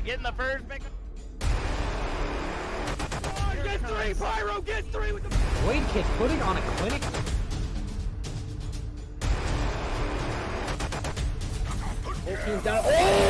getting the first pick. Oh, get three, Pyro, get three with the Blade Kick putting on a clinic. Whole team's down. Oh!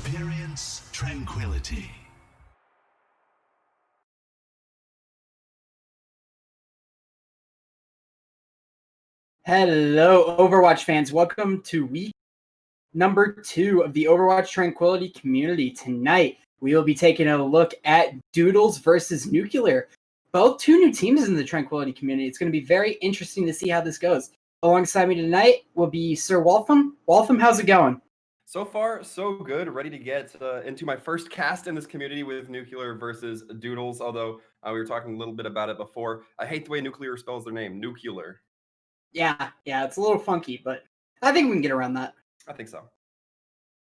Experience tranquility. Hello, Overwatch fans. Welcome to week number 2 of the Overwatch Tranquility community. Tonight, we will be taking a look at Doodles versus Nucular. Both two new teams in the Tranquility community. It's going to be very interesting to see how this goes. Alongside me tonight will be SirWaltham. Waltham, how's it going? So far, so good. Ready to get into my first cast in this community with Nucular versus Doodles, although we were talking a little bit about it before. I hate the way Nuclear spells their name, Nucular. Yeah, it's a little funky, but I think we can get around that. I think so.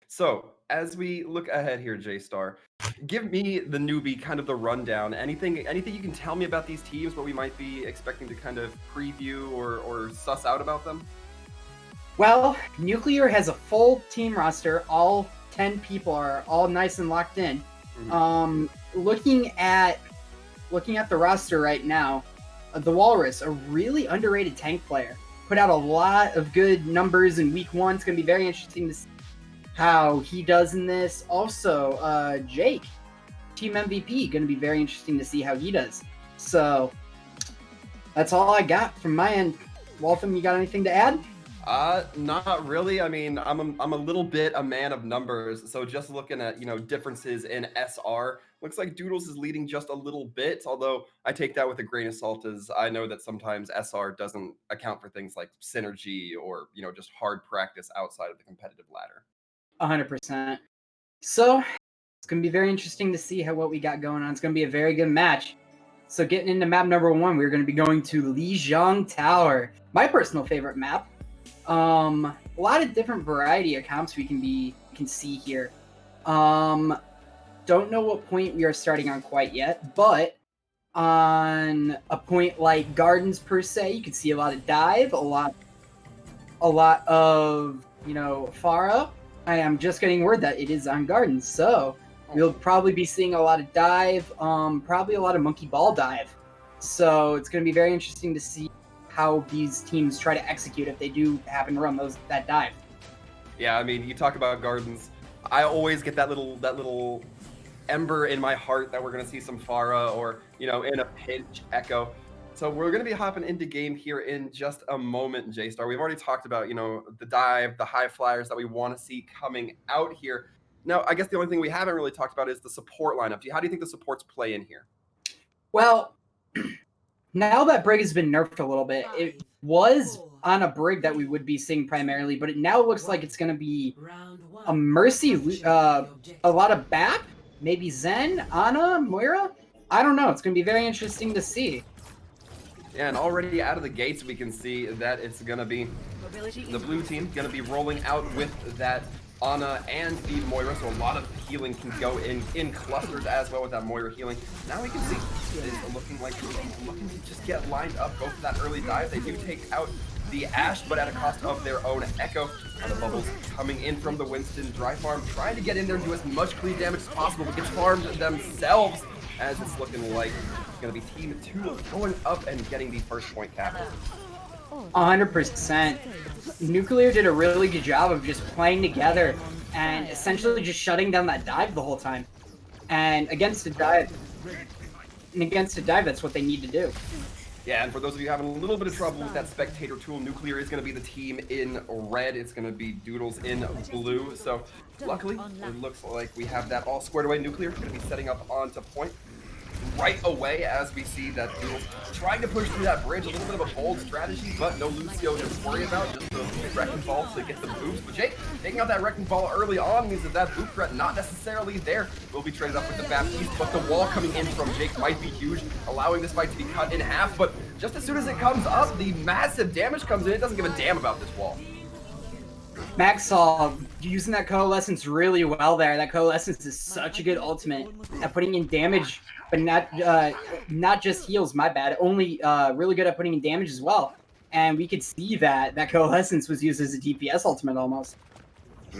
So, as we look ahead here, Jstar, give me the newbie kind of the rundown. Anything you can tell me about these teams, what we might be expecting to kind of preview or suss out about them? Well, Nuclear has a full team roster. All 10 people are all nice and locked in. Mm-hmm. Looking at the roster right now, the Walrus, a really underrated tank player, put out a lot of good numbers in week 1. It's going to be very interesting to see how he does in this. Also, Jake, team MVP, going to be very interesting to see how he does. So that's all I got from my end. Waltham, you got anything to add? Not really. I mean, I'm a little bit a man of numbers. So just looking at, differences in SR, looks like Doodles is leading just a little bit, although I take that with a grain of salt, as I know that sometimes SR doesn't account for things like synergy or, just hard practice outside of the competitive ladder. 100%. So it's going to be very interesting to see what we got going on. It's going to be a very good match. So getting into map number 1, we're going to be going to Lijiang Tower, my personal favorite map. A lot of different variety of comps we can see here. Don't know what point we are starting on quite yet, but on a point like Gardens per se, you can see a lot of dive, a lot of Farah. I am just getting word that it is on Gardens, so we'll probably be seeing a lot of dive, probably a lot of monkey ball dive. So it's going to be very interesting to see how these teams try to execute if they do happen to run that dive. Yeah, I mean, you talk about Gardens. I always get that little ember in my heart that we're going to see some Farah or, in a pinch Echo. So we're going to be hopping into game here in just a moment, Jstar. We've already talked about, the dive, the high flyers that we want to see coming out here. Now, I guess the only thing we haven't really talked about is the support lineup. How do you think the supports play in here? Well, now that Brig has been nerfed a little bit, it was on a Brig that we would be seeing primarily, but it now looks like it's going to be a Mercy, a lot of BAP, maybe Zen, Ana, Moira? I don't know. It's going to be very interesting to see. Yeah, and already out of the gates, we can see that it's going to be the blue team going to be rolling out with that Ana and the Moira, so a lot of healing can go in clusters as well with that Moira healing. Now we can see it's looking like looking to just get lined up, go for that early dive. They do take out the Ashe, but at a cost of their own Echo. The Bubbles coming in from the Winston dry farm, trying to get in there and do as much clean damage as possible, but get farmed themselves, as it's looking like it's going to be Team 2 going up and getting the first point capture. 100%. Nuclear did a really good job of just playing together and essentially just shutting down that dive the whole time. And against a dive, that's what they need to do. Yeah, and for those of you having a little bit of trouble with that spectator tool, Nuclear is going to be the team in red. It's going to be Doodles in blue. So luckily, it looks like we have that all squared away. Nuclear is going to be setting up onto point. right away as we see that Doodles trying to push through that bridge. A little bit of a bold strategy, but no Lucio to worry about. Just the wrecking ball to get the boost. But Jake taking out that wrecking ball early on means that that boot threat not necessarily there. Will be traded up with the Baptiste, but the wall coming in from Jake might be huge, allowing this fight to be cut in half. But just as soon as it comes up, the massive damage comes in. It doesn't give a damn about this wall. Maxall using that Coalescence really well there. That Coalescence is such a good ultimate at putting in damage, but not just heals, my bad. Only really good at putting in damage as well. And we could see that Coalescence was used as a DPS ultimate almost.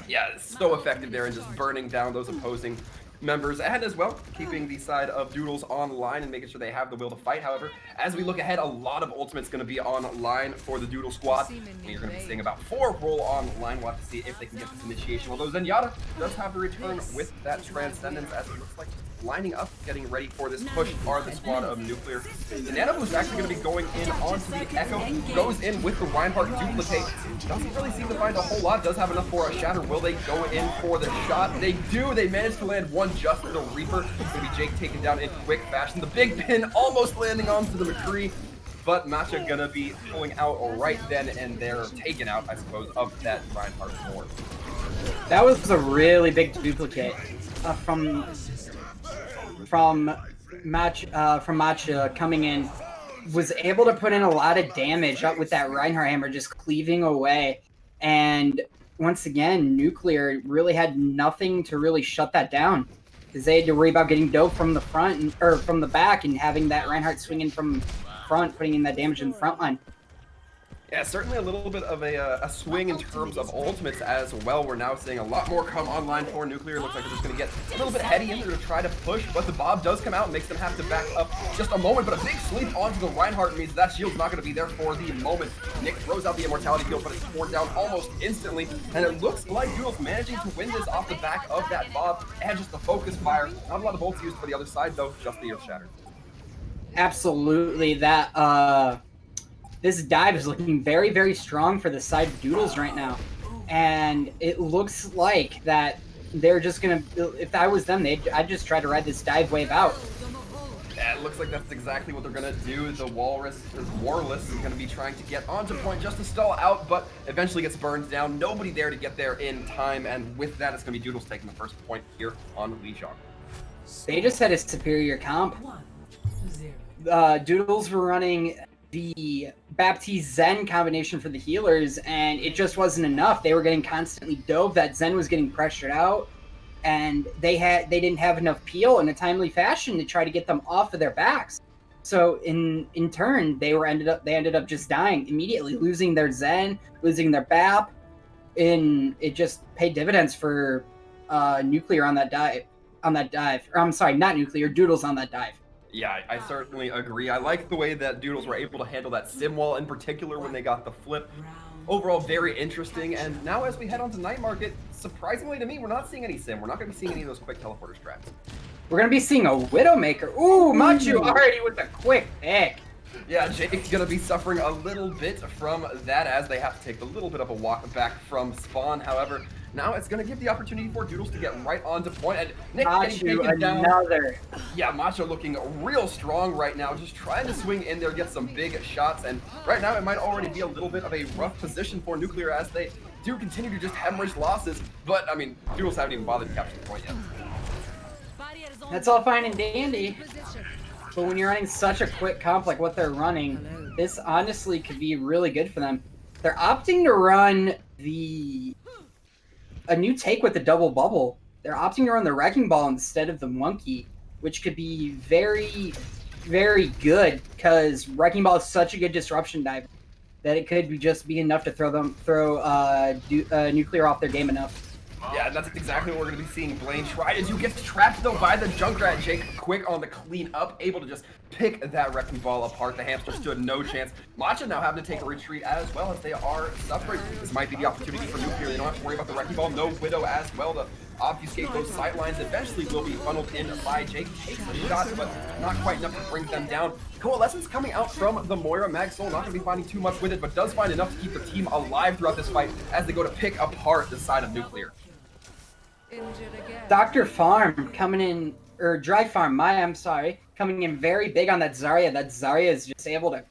Yeah, it's so effective there in just burning down those opposing members, and as well keeping the side of Doodles online and making sure they have the will to fight. However, as we look ahead, a lot of ultimates going to be online for the Doodle squad, and you're going to be seeing about 4 roll online. We'll have to see if they can get this initiation, although Zenyatta does have the return with that Transcendence, as it looks like lining up, getting ready for this push are the squad of Nuclear. The Nano Boost actually going to be going in onto the Echo, goes in with the Reinhardt duplicate. Doesn't really seem to find a whole lot, does have enough for a shatter. Will they go in for the shot? They do, they managed to land one just for the Reaper. It's going to be Jake taken down in quick fashion. The big pin almost landing onto the McCree, but Matcha going to be pulling out right then and there, taken out, I suppose, of that Reinhardt board. That was a really big duplicate from Matcha coming in. Was able to put in a lot of damage up with that Reinhardt hammer just cleaving away. And once again, Nuclear really had nothing to really shut that down, because they had to worry about getting dope from the front or from the back and having that Reinhardt swinging from front, putting in that damage in the front line. Yeah, certainly a little bit of a swing in terms of ultimates as well. We're now seeing a lot more come online for Nuclear. Looks like they're just going to get a little bit heady in there to try to push, but the Bob does come out and makes them have to back up just a moment. But a big sleep onto the Reinhardt means that shield's not going to be there for the moment. Nick throws out the Immortality field, but it's torn down almost instantly. And it looks like Doodles managing to win this off the back of that Bob and just the focus fire. Not a lot of ults used for the other side, though, just the Earth Shatter. Absolutely. This dive is looking very, very strong for the side of Doodles right now. And it looks like that they're just going to, if I was them, I'd just try to ride this dive wave out. Yeah, it looks like that's exactly what they're going to do. The Warless is going to be trying to get onto point just to stall out, but eventually gets burned down. Nobody there to get there in time, and with that, it's going to be Doodles taking the first point here on Lijiang. They just had a superior comp. Doodles were running the Baptiste Zen combination for the healers, and it just wasn't enough. They were getting constantly dove. That Zen was getting pressured out, and they didn't have enough peel in a timely fashion to try to get them off of their backs. So in turn, they ended up just dying immediately, losing their Zen, losing their BAP, and it just paid dividends for Nuclear on that dive. Or, I'm sorry, not Nuclear, Doodles on that dive. Yeah, I certainly agree. I like the way that Doodles were able to handle that sim wall in particular when they got the flip. Overall, very interesting. And now as we head on to Night Market, surprisingly to me, we're not seeing any sim. We're not going to be seeing any of those quick teleporter strats. We're going to be seeing a Widowmaker. Ooh, Machu already with a quick pick. Yeah, Jake's going to be suffering a little bit from that as they have to take a little bit of a walk back from spawn. However, now it's going to give the opportunity for Doodles to get right onto point. And Nick getting taken down. Yeah, Macho looking real strong right now, just trying to swing in there, get some big shots. And right now it might already be a little bit of a rough position for Nuclear as they do continue to just hemorrhage losses. But, I mean, Doodles haven't even bothered to capture the point yet. That's all fine and dandy. But when you're running such a quick comp like what they're running, this honestly could be really good for them. They're opting to run a new take with the double bubble. They're opting to run the Wrecking Ball instead of the Monkey, which could be very, very good because Wrecking Ball is such a good disruption dive that it could just be enough to throw Nuclear off their game enough. Yeah, and that's exactly what we're going to be seeing. Blaine try to do, gets trapped though by the Junkrat. Jake quick on the clean up, able to just pick that Wrecking Ball apart. The hamster stood no chance. Matcha now having to take a retreat as well as they are suffering. This might be the opportunity for Nuclear. They don't have to worry about the Wrecking Ball. No Widow as well to obfuscate those sightlines. Eventually will be funneled in by Jake. Takes the shot, but not quite enough to bring them down. Coalescence coming out from the Moira. Mag-Soul not going to be finding too much with it, but does find enough to keep the team alive throughout this fight as they go to pick apart the side of Nuclear. Dr. Farm coming in, or Dry Farm, coming coming in very big on that Zarya. That Zarya is just able to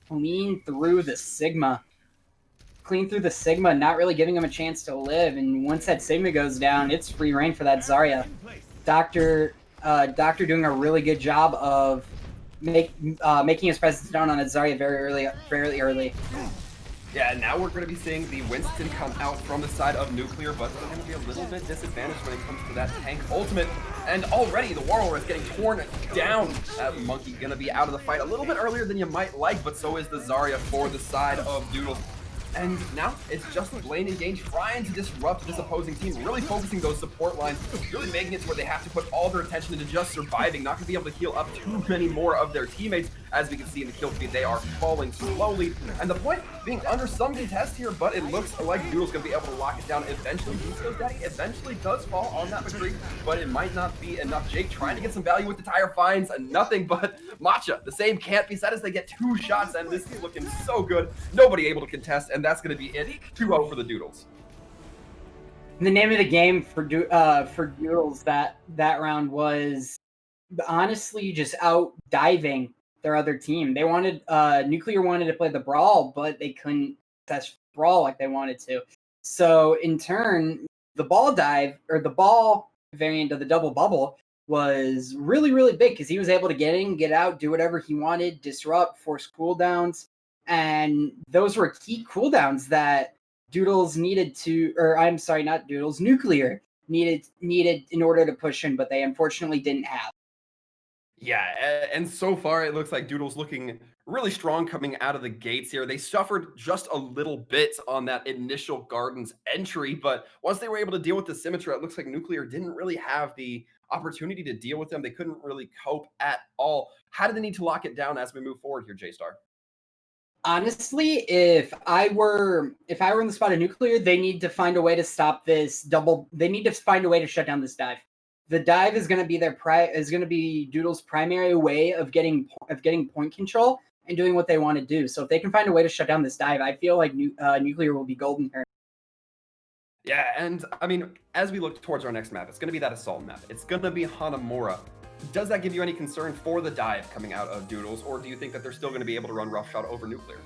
clean through the Sigma. Not really giving him a chance to live. And once that Sigma goes down, it's free reign for that Zarya. Doctor doing a really good job of making his presence known on that Zarya very early. Yeah, now we're going to be seeing the Winston come out from the side of Nuclear, but they're going to be a little bit disadvantaged when it comes to that tank ultimate. And already the Warlord is getting torn down. That Monkey going to be out of the fight a little bit earlier than you might like, but so is the Zarya for the side of Doodles. And now it's just Blaine and Gage trying to disrupt this opposing team, really focusing those support lines, really making it to where they have to put all their attention into just surviving, not going to be able to heal up too many more of their teammates. As we can see in the kill feed, they are falling slowly. And the point being under some contest here, but it looks like Doodle's going to be able to lock it down eventually. Disco's Daddy eventually does fall on that McCree, but it might not be enough. Jake trying to get some value with the tire finds nothing but Matcha. The same can't be said as they get 2 shots, and this is looking so good. Nobody able to contest, and that's going to be it. 2-0 for the Doodles. The name of the game for Doodles that round was honestly just out diving their other team. They wanted Nuclear wanted to play the brawl, but they couldn't test brawl like they wanted to. So in turn, the ball dive, or the ball variant of the double bubble, was really, really big because he was able to get in, get out, do whatever he wanted, disrupt, force cooldowns. And those were key cooldowns that Doodles needed to, or I'm sorry, not Doodles, Nuclear needed in order to push in, but they unfortunately didn't have. Yeah, and so far it looks like Doodle's looking really strong coming out of the gates here. They suffered just a little bit on that initial Gardens entry, but once they were able to deal with the Symmetra, it looks like Nuclear didn't really have the opportunity to deal with them. They couldn't really cope at all. How do they need to lock it down as we move forward here, Jstar? Honestly, if I were in the spot of Nuclear, they need to find a way to stop this double. They need to find a way to shut down this dive. The dive is going to be Doodle's primary way of getting point control and doing what they want to do. So if they can find a way to shut down this dive, I feel like Nuclear will be golden here. Yeah, and I mean, as we look towards our next map, it's going to be that assault map. It's going to be Hanamura. Does that give you any concern for the dive coming out of Doodles, or do you think that they're still going to be able to run roughshod over Nuclear?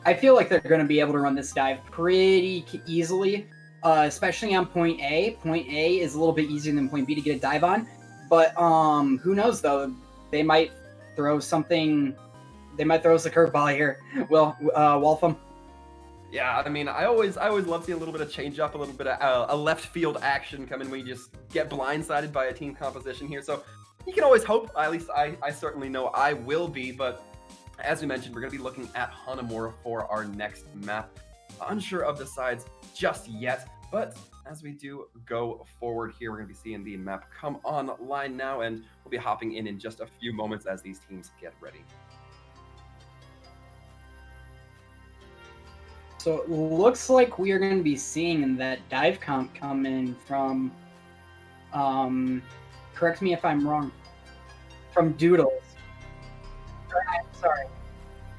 I feel like they're going to be able to run this dive pretty easily, especially on point A. Point A is a little bit easier than point B to get a dive on, but who knows though? They might throw something. They might throw us a curveball here. Well, Waltham. Yeah, I mean, I always love seeing a little bit of change up, a little bit of a left field action come in when you just get blindsided by a team composition here. So you can always hope. At least I certainly know I will be. But as we mentioned, we're going to be looking at Hanamura for our next map. Unsure of the sides just yet, but as we do go forward here, we're going to be seeing the map come online now, and we'll be hopping in just a few moments as these teams get ready. So it looks like we are going to be seeing that dive comp come in from, correct me if I'm wrong, from Doodles. I'm sorry.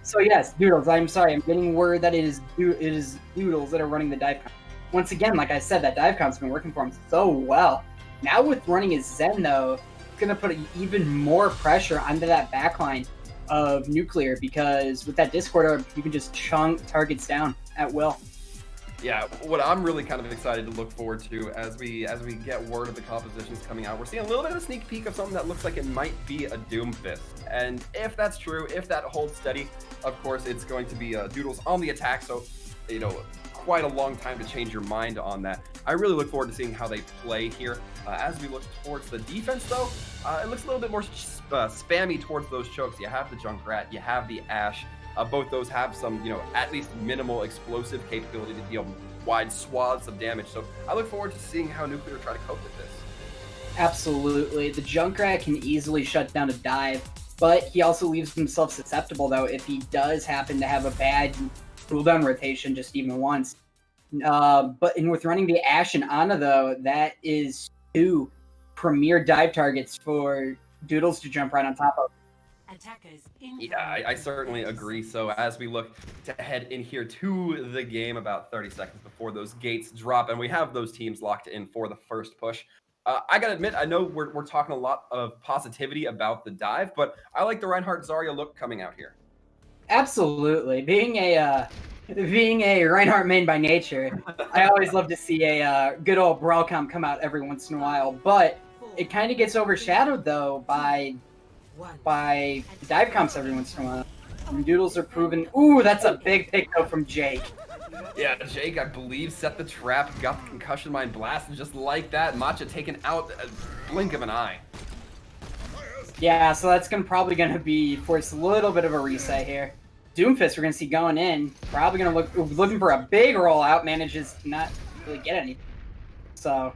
So yes, Doodles. I'm sorry. I'm getting word that it is Doodles that are running the dive comp. Once again, like I said, that dive comp's been working for him so well. Now with running his Zen though, it's going to put even more pressure onto that backline of Nuclear, because with that Discord orb, you can just chunk targets down at will. Yeah, what I'm really kind of excited to look forward to as we get word of the compositions coming out, we're seeing a little bit of a sneak peek of something that looks like it might be a Doom Fist. And if that's true, if that holds steady, of course, it's going to be Doodles on the attack, so, you know, quite a long time to change your mind on that. I really look forward to seeing how they play here. As we look towards the defense, though, it looks a little bit more spammy towards those chokes. You have the Junkrat, you have the Ash. Both those have some, you know, at least minimal explosive capability to deal wide swaths of damage. So I look forward to seeing how Nuclear try to cope with this. Absolutely. The Junkrat can easily shut down a dive, but he also leaves himself susceptible, though, if he does happen to have a bad cooldown rotation just even once. But with running the Ash and Ana, though, that is 2 premier dive targets for Doodles to jump right on top of. Yeah, I certainly agree. So as we look to head in here to the game about 30 seconds before those gates drop, and we have those teams locked in for the first push, I gotta admit, I know we're talking a lot of positivity about the dive, but I like the Reinhardt Zarya look coming out here. Absolutely. Being a Reinhardt main by nature, I always love to see a good old brawl comp come out every once in a while. But it kind of gets overshadowed though by dive comps every once in a while. And Doodles are proven. Ooh, that's a big pick though from Jake. Yeah, Jake, I believe, set the trap, got the concussion mine blast, and just like that, Matcha taken out a blink of an eye. Yeah, so that's probably gonna be force a little bit of a reset here. Doomfist we're gonna see going in, probably gonna looking for a big rollout, manages to not really get anything. So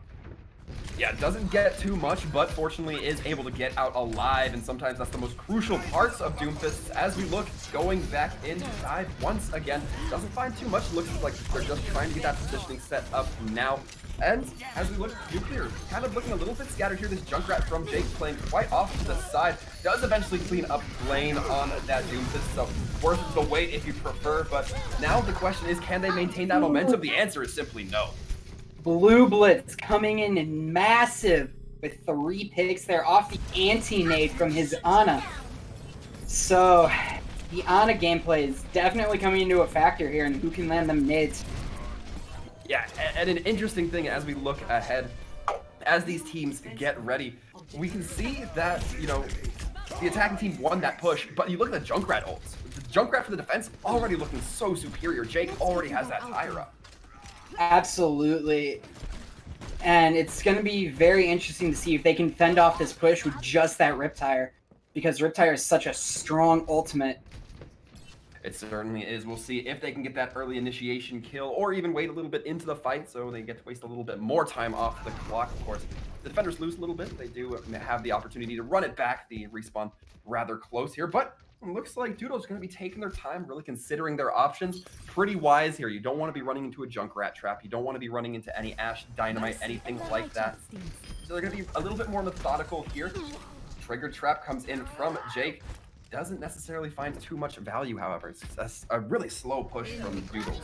yeah, doesn't get too much, but fortunately is able to get out alive, and sometimes that's the most crucial parts of Doomfist. As we look, going back into dive once again, doesn't find too much, looks like they're just trying to get that positioning set up now. And as we look, Nuclear kind of looking a little bit scattered here. This Junkrat from Jake playing quite off to the side does eventually clean up lane on that Doomfist, so worth the wait if you prefer. But now the question is, can they maintain that momentum? The answer is simply no. Blue Blitz coming in massive with 3 picks there off the anti-nade from his Ana. So the Ana gameplay is definitely coming into a factor here and who can land them nades. Yeah, and an interesting thing as we look ahead, as these teams get ready, we can see that, you know, the attacking team won that push, but you look at the Junkrat ults. The Junkrat for the defense already looking so superior. Jake already has that tire up. Absolutely. And it's going to be very interesting to see if they can fend off this push with just that Riptire, because Riptire is such a strong ultimate. It certainly is. We'll see if they can get that early initiation kill or even wait a little bit into the fight so they get to waste a little bit more time off the clock. Of course, the defenders lose a little bit. They do have the opportunity to run it back. The respawn rather close here, but it looks like Doodles is going to be taking their time, really considering their options. Pretty wise here. You don't want to be running into a Junkrat trap. You don't want to be running into any Ashe Dynamite, anything like that. So they're going to be a little bit more methodical here. Trigger trap comes in from Jake. Doesn't necessarily find too much value, however. It's a really slow push from Doodles.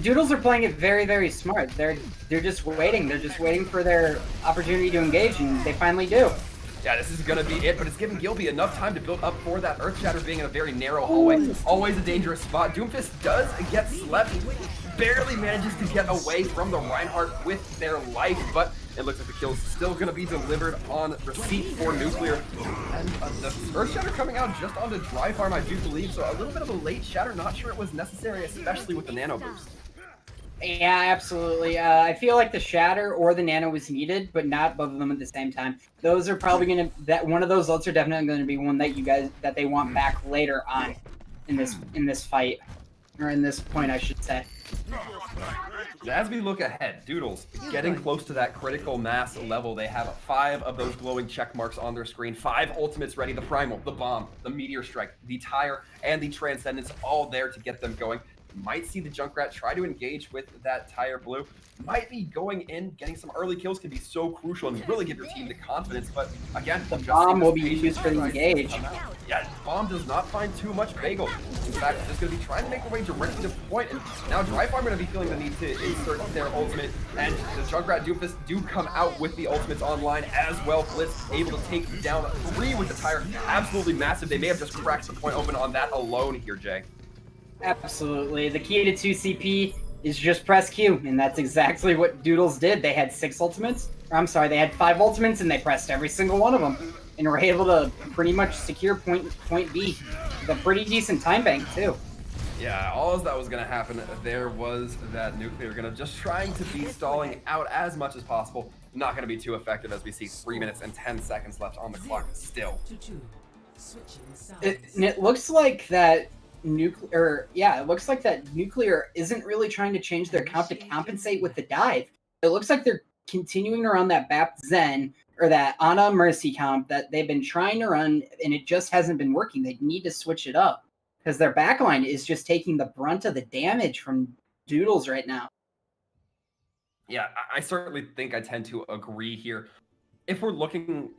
Doodles are playing it very, very smart. They're just waiting. They're just waiting for their opportunity to engage, and they finally do. Yeah, this is going to be it, but it's giving Gilby enough time to build up for that Earth Shatter being in a very narrow hallway. Ooh. Always a dangerous spot. Doomfist does get slept, barely manages to get away from the Reinhardt with their life, but it looks like the kill is still going to be delivered on receipt for Nuclear. And the Earth Shatter coming out just on the dry farm, I do believe, so a little bit of a late Shatter. Not sure it was necessary, especially with the Nano boost. Yeah, absolutely. I feel like the Shatter or the Nano was needed, but not both of them at the same time. Those are probably going to one of those ults are definitely going to be one that they want back later on in this fight, or in this point, I should say. As we look ahead, Doodles getting close to that critical mass level. They have 5 of those glowing check marks on their screen, 5 ultimates ready: the Primal, the Bomb, the Meteor Strike, the Tire, and the Transcendence, all there to get them going. Might see the Junkrat try to engage with that Tire Blue. Might be going in, getting some early kills can be so crucial and really give your team the confidence, but again, the Bomb will be used for the engage. Yeah, Bomb does not find too much bagel. In fact, just going to be trying to make their way directly to point, and now Dry Farm going to be feeling the need to insert their ultimate, and the Junkrat Doomfist do come out with the ultimates online as well. Blitz able to take down 3 with the Tire. Absolutely massive. They may have just cracked the point open on that alone here, Jay. Absolutely. The key to 2 CP is just press Q, and that's exactly what Doodles did. They had 6 ultimates. I'm sorry, they had 5 ultimates, and they pressed every single one of them, and were able to pretty much secure point B with a pretty decent time bank, too. Yeah, all that was going to happen there was that Nuclear going to just trying to be stalling out as much as possible. Not going to be too effective, as we see 3 minutes and 10 seconds left on the clock still. It looks like that Nuclear isn't really trying to change their comp to compensate with the dive. It looks like they're continuing to run that BAP Zen or that Ana Mercy comp that they've been trying to run, and it just hasn't been working. They need to switch it up because their backline is just taking the brunt of the damage from Doodles right now. Yeah, I certainly think I tend to agree here. If we're looking,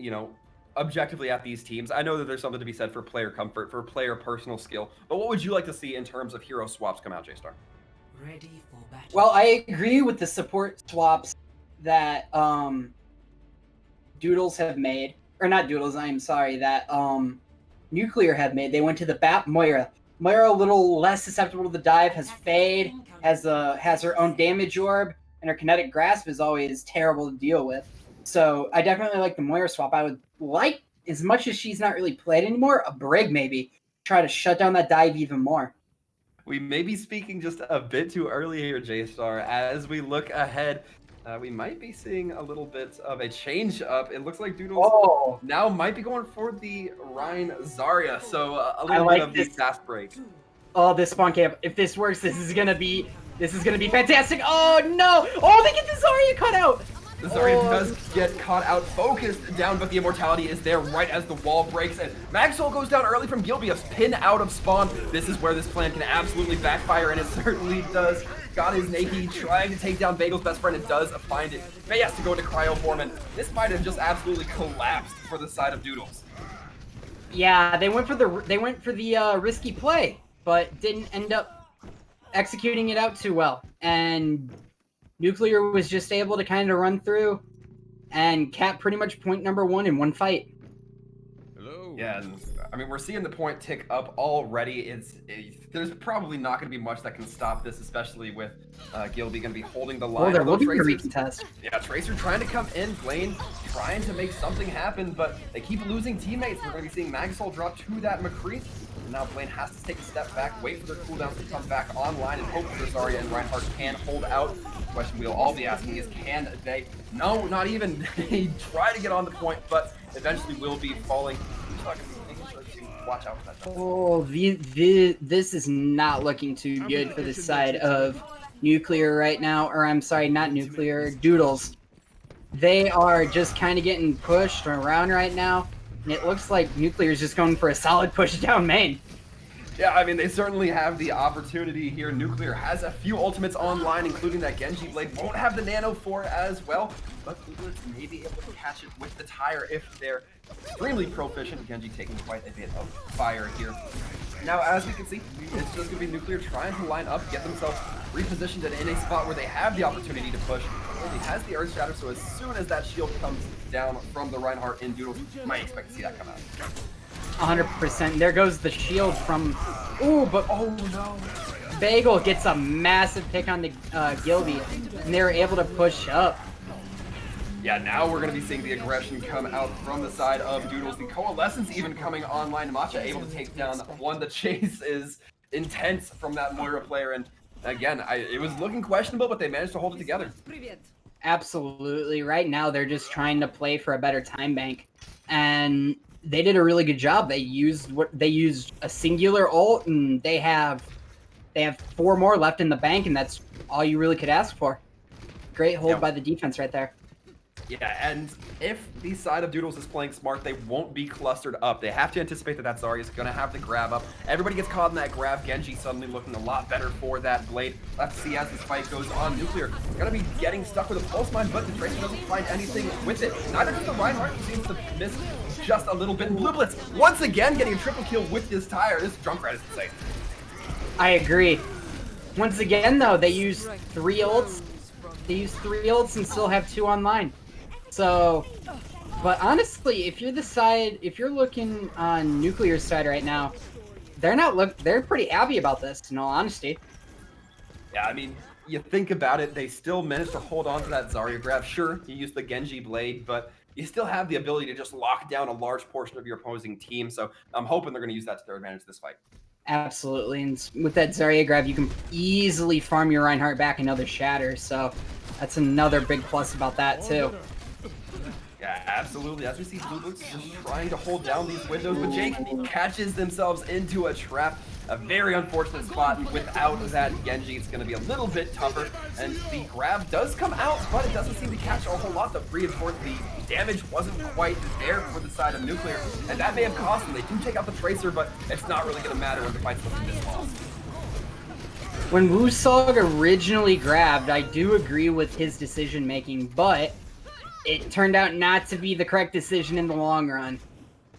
objectively at these teams, I know that there's something to be said for player comfort, for player personal skill, but what would you like to see in terms of hero swaps come out, Jstar? Well, I agree with the support swaps that Doodles have made, or not Doodles, I'm sorry, that Nuclear have made. They went to the bat Moira. Moira a little less susceptible to the dive, has Fade, has her own damage orb, and her kinetic grasp is always terrible to deal with. So I definitely like the Moira swap. I would like, as much as she's not really played anymore, a Brig maybe. Try to shut down that dive even more. We may be speaking just a bit too early here, Jstar. As we look ahead, we might be seeing a little bit of a change up. It looks like Doodles now might be going for the Rhine Zarya, so a little bit of the fast break. Oh, this spawn camp. If this works, this is gonna be fantastic. Oh no! Oh, they get the Zarya cut out. The Zarya does get caught out, focused down, but the immortality is there right as the wall breaks, and Maxwell goes down early from Gilbeoff's pin out of spawn. This is where this plan can absolutely backfire, and it certainly does. Got his Naki trying to take down Bagel's best friend and does find it. Faye has to go into cryo form, and this might have just absolutely collapsed for the side of Doodles. Yeah, they went for the risky play, but didn't end up executing it out too well, and Nuclear was just able to kind of run through and cap pretty much point number 1 in one fight. Hello. Yeah, and, I mean, we're seeing the point tick up already. There's probably not going to be much that can stop this, especially with Gilby going to be holding the line. Oh, they're looking to recontest. Yeah, Tracer trying to come in, Blaine trying to make something happen, but they keep losing teammates. We're going to be seeing Magsol drop to that McCree. And now Blaine has to take a step back, wait for their cooldowns to come back online, and hope that Zarya and Reinhardt can hold out. The question we'll all be asking is, can they? No, not even. They try to get on the point, but eventually will be falling. Watch out for that. Oh, this is not looking too good for the side of Nuclear right now. Or I'm sorry, not Nuclear, Doodles. They are just kind of getting pushed around right now. And it looks like Nuclear is just going for a solid push down main. Yeah, I mean, they certainly have the opportunity here. Nuclear has a few ultimates online, including that Genji Blade. Won't have the Nano for as well, but Doodles may be able to catch it with the tire if they're extremely proficient. Genji taking quite a bit of fire here. Now, as we can see, it's just going to be Nuclear trying to line up, get themselves repositioned and in a spot where they have the opportunity to push. He has the Earth Shatter, so as soon as that shield comes down from the Reinhardt in Doodles, you might expect to see that come out. 100%. There goes the shield from... Ooh, but oh no. Bagel gets a massive pick on the Gilby, and they were able to push up. Yeah, now we're going to be seeing the aggression come out from the side of Doodles. The Coalescence even coming online. Matcha able to take down one. The chase is intense from that Moira player, and again, it was looking questionable, but they managed to hold it together. Absolutely. Right now, they're just trying to play for a better time bank, and they did a really good job. They used a singular ult, and they have 4 more left in the bank, and that's all you really could ask for. Great hold by the defense right there. Yeah, and if the side of Doodles is playing smart, they won't be clustered up. They have to anticipate that Zarya is going to have the grab up. Everybody gets caught in that grab. Genji suddenly looking a lot better for that blade. Let's see as this fight goes on. Nuclear going to be getting stuck with a pulse mine, but the Tracer doesn't find anything with it. Neither does the Reinhardt, who seems to miss just a little bit. Blue Blitz once again getting a triple kill with this tire. This Junkrat is insane. I agree. Once again, though, they use 3 ults. They use 3 ults and still have 2 online. So, but honestly, if you're looking on Nuclear's side right now, they're pretty happy about this, in all honesty. Yeah, I mean, you think about it, they still managed to hold on to that Zarya grab. Sure, you used the Genji Blade, but you still have the ability to just lock down a large portion of your opposing team, so I'm hoping they're going to use that to their advantage this fight. Absolutely, and with that Zarya grab, you can easily farm your Reinhardt back another Shatter, so that's another big plus about that, too. Yeah, absolutely. As we see Blue Boots just trying to hold down these windows, but Jake catches themselves into a trap. A very unfortunate spot. Without that Genji, it's going to be a little bit tougher. And the grab does come out, but it doesn't seem to catch a whole lot. The reinforce, the damage wasn't quite there for the side of Nuclear, and that may have cost them. They do take out the Tracer, but it's not really going to matter when the fight's looking this long. When Wusog originally grabbed, I do agree with his decision making, but it turned out not to be the correct decision in the long run.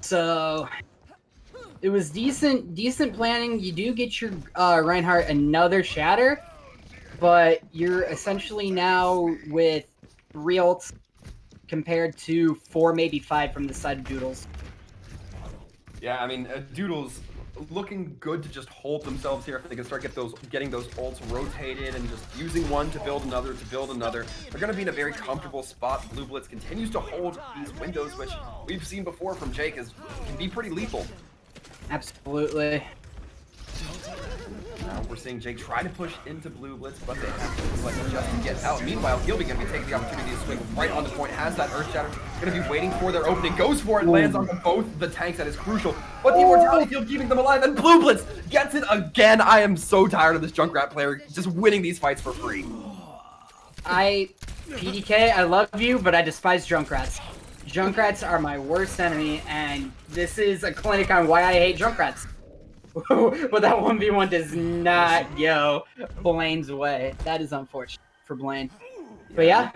So it was decent planning. You do get your Reinhardt another Shatter, but you're essentially now with 3 ults compared to 4, maybe 5 from the side of Doodles. Yeah, I mean, Doodles looking good to just hold themselves here if they can start getting those ults rotated and just using one to build another They're going to be in a very comfortable spot. Blue Blitz continues to hold these windows, which we've seen before from Jake can be pretty lethal. Absolutely. Now we're seeing Jake try to push into Blue Blitz, but they have to select just to get out. Meanwhile, Gilby going to be taking the opportunity to swing right on the point, has that Earth Shatter, going to be waiting for their opening, goes for it, lands on both the tanks, that is crucial. But the Immortality Field keeping them alive, and Blue Blitz gets it again. I am so tired of this Junkrat player just winning these fights for free. PDK, I love you, but I despise Junkrats. Junkrats are my worst enemy, and this is a clinic on why I hate Junkrats. But that 1v1 does not go Blaine's way. That is unfortunate for Blaine. But yeah.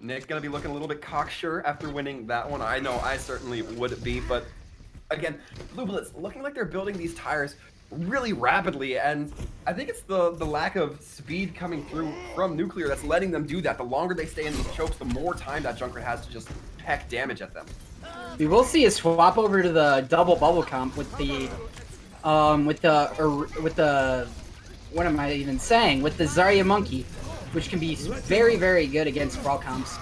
Nick gonna be looking a little bit cocksure after winning that one. I know I certainly would be, but again, Blue Blitz looking like they're building these tires really rapidly, and I think it's the lack of speed coming through from Nuclear that's letting them do that. The longer they stay in these chokes, the more time that Junkrat has to just peck damage at them. We will see a swap over to the double bubble comp with the what am I even saying? With the Zarya Monkey, which can be very, very good against brawl comps.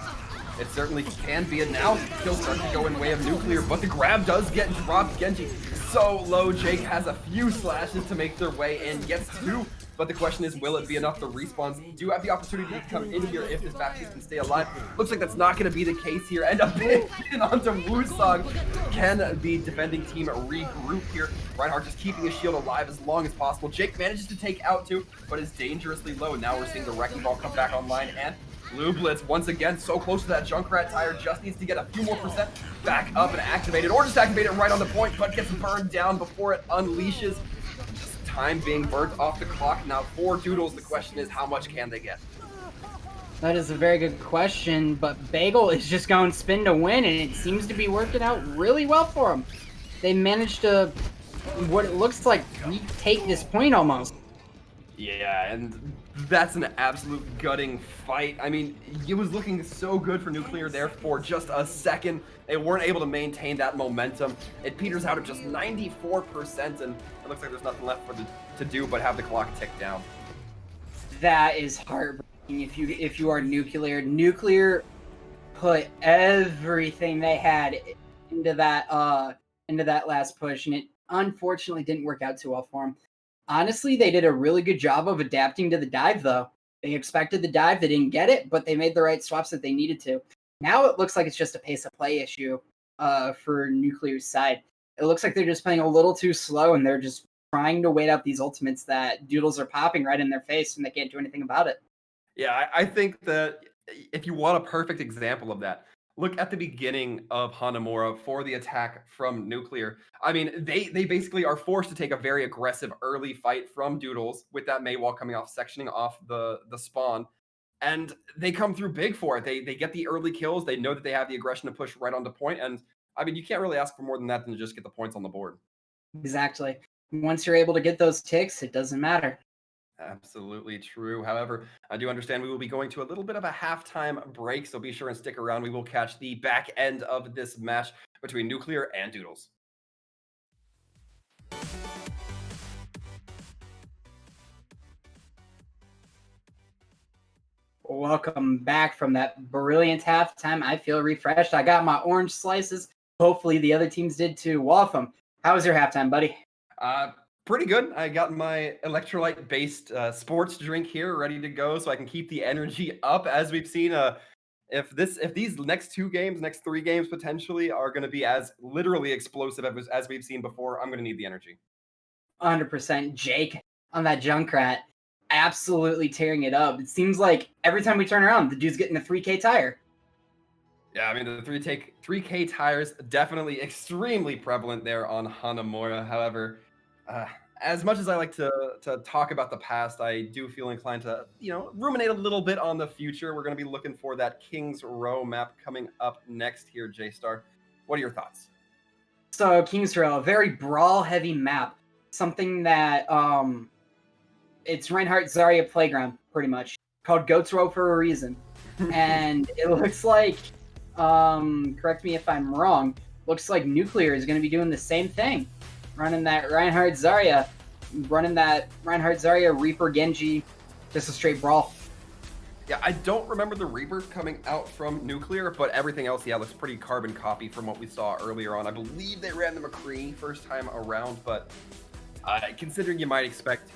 It certainly can be, and now he'll start to go in way of Nuclear, but the grab does get dropped. Genji so low. Jake has a few slashes to make their way in, gets 2, but the question is, will it be enough? The respawns do have the opportunity to come in here if this Baptiste can stay alive. Looks like that's not going to be the case here. End up being onto Wusong. Can the defending team regroup here? Reinhardt just keeping his shield alive as long as possible. Jake manages to take out 2, but is dangerously low. Now we're seeing the Wrecking Ball come back online, and Blue Blitz, once again, so close to that Junkrat tire, just needs to get a few more percent back up and activate it, or just activate it right on the point, but gets burned down before it unleashes. Just time being burnt off the clock. Now for Doodles, the question is, how much can they get? That is a very good question, but Bagel is just going spin to win, and it seems to be working out really well for him. They managed to, what it looks like, retake this point almost. Yeah, and that's an absolute gutting fight. I mean, it was looking so good for Nuclear there for just a second. They weren't able to maintain that momentum. It peters out at just 94%, and it looks like there's nothing left for to do but have the clock tick down. That is heartbreaking. If you are Nuclear, Nuclear put everything they had into that last push, and it unfortunately didn't work out too well for them. Honestly, they did a really good job of adapting to the dive, though. They expected the dive, they didn't get it, but they made the right swaps that they needed to. Now it looks like it's just a pace of play issue for Nuclear's side. It looks like they're just playing a little too slow, and they're just trying to wait out these ultimates that Doodles are popping right in their face, and they can't do anything about it. Yeah, I think that if you want a perfect example of that, look at the beginning of Hanamura for the attack from Nuclear. I mean, they basically are forced to take a very aggressive early fight from Doodles with that Mei wall coming off, sectioning off the spawn. And they come through big for it. They get the early kills. They know that they have the aggression to push right on the point. And I mean, you can't really ask for more than that than to just get the points on the board. Exactly. Once you're able to get those ticks, it doesn't matter. Absolutely true. However, I do understand we will be going to a little bit of a halftime break, so be sure and stick around. We will catch the back end of this match between Nuclear and Doodles. Welcome back from that brilliant halftime. I feel refreshed. I got my orange slices. Hopefully the other teams did too. Waltham, how was your halftime, buddy? Pretty good. I got my electrolyte-based sports drink here ready to go so I can keep the energy up. As we've seen, if these next 3 games potentially are going to be as literally explosive as we've seen before, I'm going to need the energy. 100%. Jake on that Junkrat, absolutely tearing it up. It seems like every time we turn around, the dude's getting a 3K tire. Yeah, I mean, the 3K tires definitely extremely prevalent there on Hanamura. However, as much as I like to talk about the past, I do feel inclined to, ruminate a little bit on the future. We're going to be looking for that King's Row map coming up next here, Jstar. What are your thoughts? So King's Row, a very brawl-heavy map. Something that, it's Reinhardt Zarya Playground, pretty much. Called Goat's Row for a reason. and it looks like, correct me if I'm wrong, looks like Nuclear is going to be doing the same thing, running that Reinhardt Zarya Reaper Genji, just a straight brawl. Yeah, I don't remember the Reaper coming out from Nuclear, but everything else, yeah, looks pretty carbon copy from what we saw earlier on. I believe they ran the McCree first time around, but considering you might expect...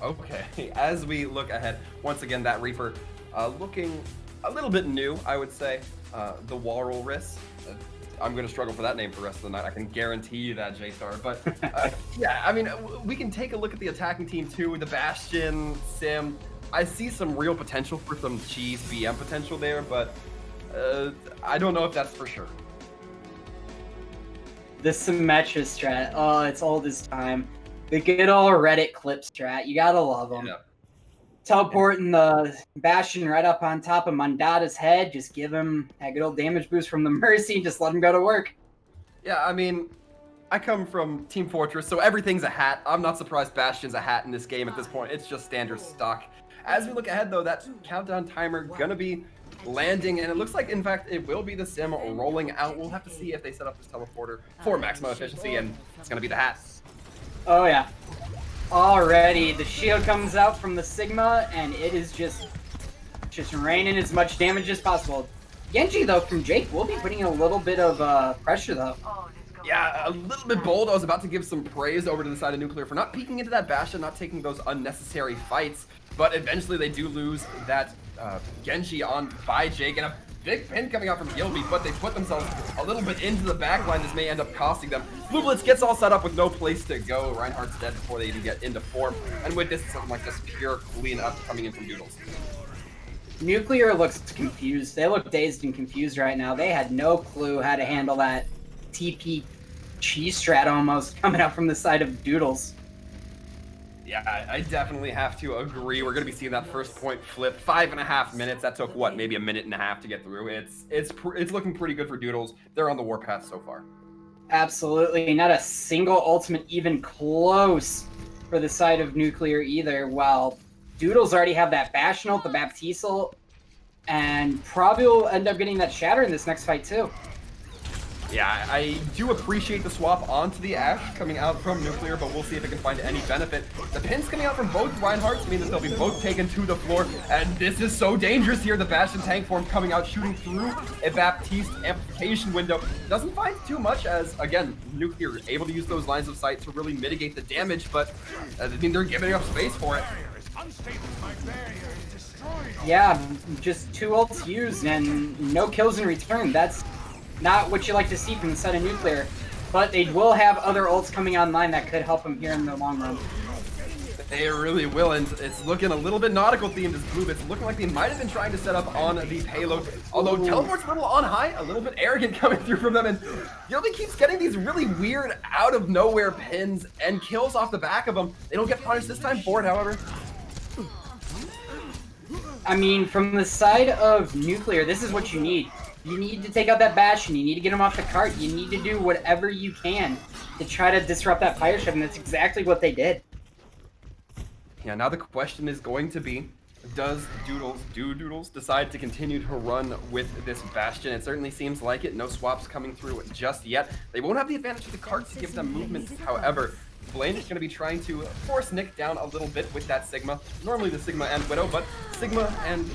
Okay, as we look ahead, once again, that Reaper looking a little bit new, I would say. The Walrus. I'm going to struggle for that name for the rest of the night. I can guarantee you that, Jstar. But yeah, I mean, we can take a look at the attacking team too. The Bastion, Sim. I see some real potential for some cheese BM potential there, but I don't know if that's for sure. The Symmetra strat. Oh, it's all this time. The good old Reddit clip strat. You gotta love them. Yeah. Teleporting the Bastion right up on top of Mandata's head. Just give him that good old damage boost from the Mercy and just let him go to work. Yeah, I mean, I come from Team Fortress, so everything's a hat. I'm not surprised Bastion's a hat in this game at this point. It's just standard stock. As we look ahead, though, that countdown timer gonna be landing, and it looks like, in fact, it will be the Sim rolling out. We'll have to see if they set up this teleporter for maximum efficiency, and it's gonna be the hat. Oh, yeah. Already, the shield comes out from the Sigma, and it is just raining as much damage as possible. Genji, though, from Jake, will be putting in a little bit of pressure, though. Yeah, a little bit bold. I was about to give some praise over to the side of Nuclear for not peeking into that Bastion, not taking those unnecessary fights, but eventually they do lose that Genji on by Jake, and a big pin coming out from Gilby, but they put themselves a little bit into the backline. This may end up costing them. Blue Blitz gets all set up with no place to go. Reinhardt's dead before they even get into form. And with this, it's something like just pure clean up coming in from Doodles. Nuclear looks confused. They look dazed and confused right now. They had no clue how to handle that TP cheese strat almost coming out from the side of Doodles. Yeah, I definitely have to agree. We're going to be seeing that first point flip. 5.5 minutes. That took, what, maybe a minute and a half to get through. It's looking pretty good for Doodles. They're on the warpath so far. Absolutely. Not a single ultimate even close for the side of Nuclear either. While Doodles already have that Bastion ult, the Baptiste ult, and probably will end up getting that Shatter in this next fight too. Yeah, I do appreciate the swap onto the Ashe coming out from Nuclear, but we'll see if it can find any benefit. The pins coming out from both Reinhardts mean that they'll be both taken to the floor, and this is so dangerous here. The Bastion tank form coming out, shooting through a Baptiste amplification window. Doesn't find too much as, again, Nuclear able to use those lines of sight to really mitigate the damage, but I mean, they're giving up space for it. Yeah, just 2 ults used and no kills in return. That's not what you like to see from the side of Nuclear, but they will have other ults coming online that could help them here in the long run. They really will, and it's looking a little bit nautical themed as Blue. It's looking like they might have been trying to set up on the payload, although Teleport's a little on high, a little bit arrogant coming through from them, and Gilby keeps getting these really weird out-of-nowhere pins and kills off the back of them. They don't get punished this time for it, however. I mean, from the side of Nuclear, this is what you need. You need to take out that Bastion, you need to get him off the cart, you need to do whatever you can to try to disrupt that fire shift, and that's exactly what they did. Yeah, now the question is going to be, does Doodles decide to continue to run with this Bastion? It certainly seems like it. No swaps coming through just yet. They won't have the advantage of the carts to give them movement, however. Blaine is going to be trying to force Nick down a little bit with that Sigma. Normally the Sigma and Widow, but Sigma and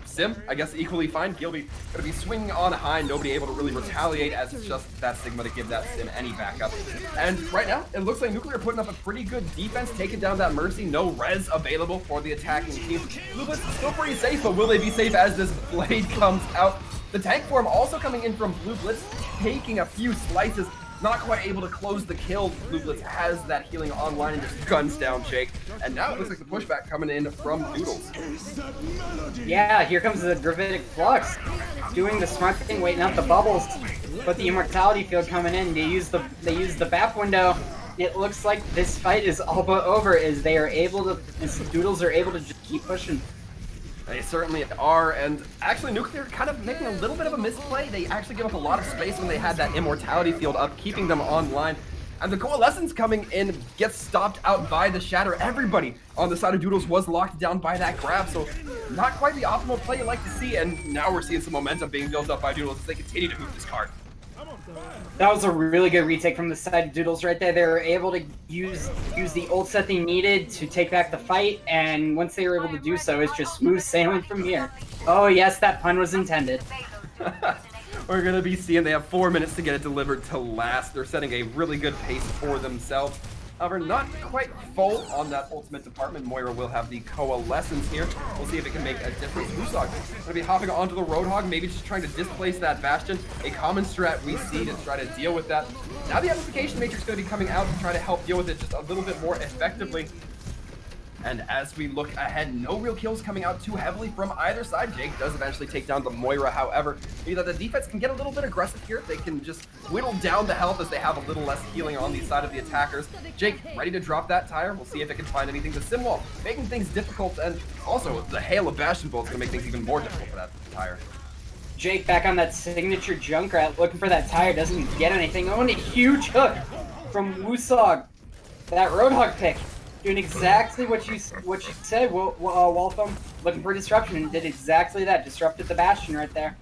Sim, I guess, equally fine. Gilby going to be swinging on high, nobody able to really retaliate as it's just that Sigma to give that Sim any backup. And right now, it looks like Nuclear putting up a pretty good defense, taking down that Mercy. No res available for the attacking team. Blue Blitz is still pretty safe, but will they be safe as this blade comes out? The tank form also coming in from Blue Blitz, taking a few slices. Not quite able to close the kill. Blue Blitz has that healing online and just guns down Jake. And now it looks like the pushback coming in from Doodles. Yeah, here comes the Gravitic Flux. Doing the smart thing, waiting out the bubbles. But the Immortality field coming in. They use the BAP window. It looks like this fight is all but over as Doodles are able to just keep pushing. They certainly are, and actually Nuclear kind of making a little bit of a misplay. They actually give up a lot of space when they had that Immortality field up, keeping them online. And the Coalescence coming in gets stopped out by the Shatter. Everybody on the side of Doodles was locked down by that grab, so not quite the optimal play you like to see. And now we're seeing some momentum being built up by Doodles as they continue to move this card. That was a really good retake from the side of Doodles right there. They were able to use the ult set they needed to take back the fight, and once they were able to do so, it's just smooth sailing from here. Oh yes, that pun was intended. We're going to be seeing they have 4 minutes to get it delivered to last. They're setting a really good pace for themselves. However, not quite full on that ultimate department. Moira will have the Coalescence here. We'll see if it can make a difference. Woosog going to be hopping onto the Roadhog, maybe just trying to displace that Bastion. A common strat we see to try to deal with that. Now the Amplification Matrix is going to be coming out to try to help deal with it just a little bit more effectively. And as we look ahead, no real kills coming out too heavily from either side. Jake does eventually take down the Moira, however. Maybe that the defense can get a little bit aggressive here. They can just whittle down the health as they have a little less healing on the side of the attackers. Jake ready to drop that tire. We'll see if it can find anything to SirWaltham, making things difficult. And also, the hail of Bastion bolts is going to make things even more difficult for that tire. Jake back on that signature Junkrat, looking for that tire, doesn't get anything. Oh, and a huge hook from Woosog. That Roadhog pick. Doing exactly what you said, Waltham. Looking for disruption, and did exactly that. Disrupted the Bastion right there.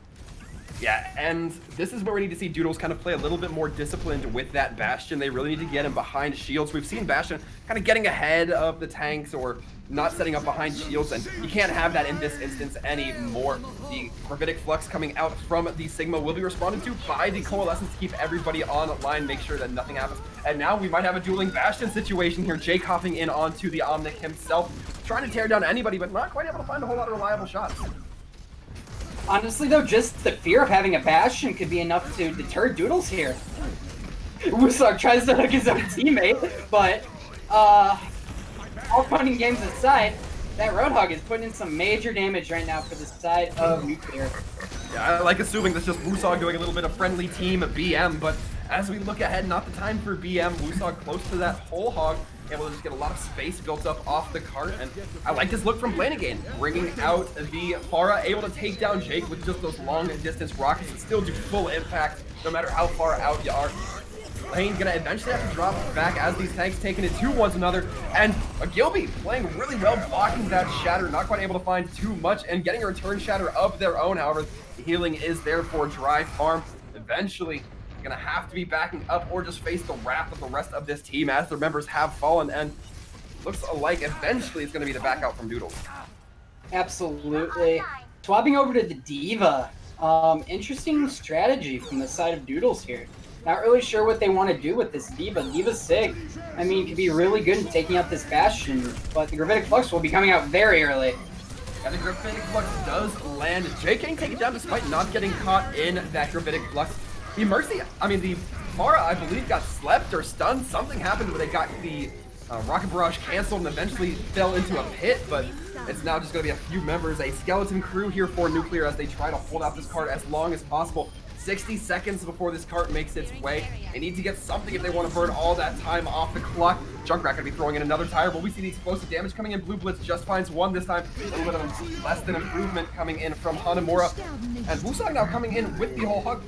Yeah, and this is where we need to see Doodles kind of play a little bit more disciplined with that Bastion. They really need to get him behind shields. We've seen Bastion kind of getting ahead of the tanks or not setting up behind shields, and you can't have that in this instance anymore. The Gravitic Flux coming out from the Sigma will be responded to by the Coalescence to keep everybody on line, make sure that nothing happens. And now we might have a dueling Bastion situation here. Jake hopping in onto the Omnic himself, trying to tear down anybody, but not quite able to find a whole lot of reliable shots. Honestly, though, just the fear of having a Bastion could be enough to deter Doodles here. Woosog tries to hook his own teammate, but all fun and games aside, that Roadhog is putting in some major damage right now for the side of Nuclear. Yeah, I like assuming that's just Woosog doing a little bit of friendly team BM, but as we look ahead, not the time for BM. Woosog close to that whole hog, able to just get a lot of space built up off the cart, and I like this look from Blaine again, bringing out the Pharah, able to take down Jake with just those long distance rockets and still do full impact no matter how far out you are. Blaine gonna eventually have to drop back as these tanks taking it to one another, and a Gilby playing really well, blocking that Shatter, not quite able to find too much, and getting a return Shatter of their own. However, the healing is there for Dry Farm. Eventually, gonna have to be backing up or just face the wrath of the rest of this team as their members have fallen, and looks like eventually it's gonna be the back out from Doodles. Absolutely. Swapping over to the Diva. Interesting strategy from the side of Doodles here. Not really sure what they want to do with this Diva. Diva's sick. I mean, could be really good in taking out this Bastion, but the Gravitic Flux will be coming out very early. And the Gravitic Flux does land. Jake getting taken down despite not getting caught in that Gravitic Flux. The Pharah, I believe, got slept or stunned. Something happened where they got the Rocket Barrage canceled and eventually fell into a pit, but it's now just going to be a few members, a skeleton crew here for Nuclear as they try to hold out this card as long as possible. 60 seconds before this cart makes its way. They need to get something if they want to burn all that time off the clock. Junkrat going to be throwing in another tire, but we see the explosive damage coming in. Blue Blitz just finds one this time. A little bit of less than improvement coming in from Hanamura. And Woosog now coming in with the whole hug.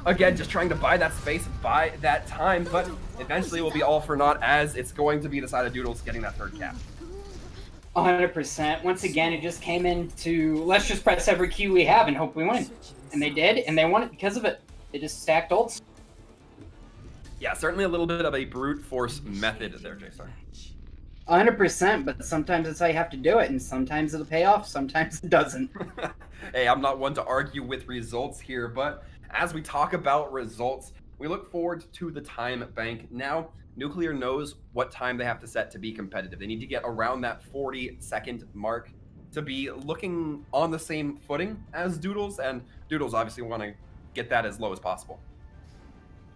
Again, just trying to buy that space, buy that time, but eventually it will be all for naught as it's going to be the side of Doodles getting that third cap. 100%. Once again, it just came into, let's just press every Q we have and hope we win. And they did, and they won it because of it. They just stacked ults. Yeah, certainly a little bit of a brute force method there, Jstar. 100%, but sometimes it's how you have to do it, and sometimes it'll pay off, sometimes it doesn't. Hey, I'm not one to argue with results here, but as we talk about results, we look forward to the time bank. Now, Nuclear knows what time they have to set to be competitive. They need to get around that 40-second mark to be looking on the same footing as Doodles, and Doodles obviously want to get that as low as possible.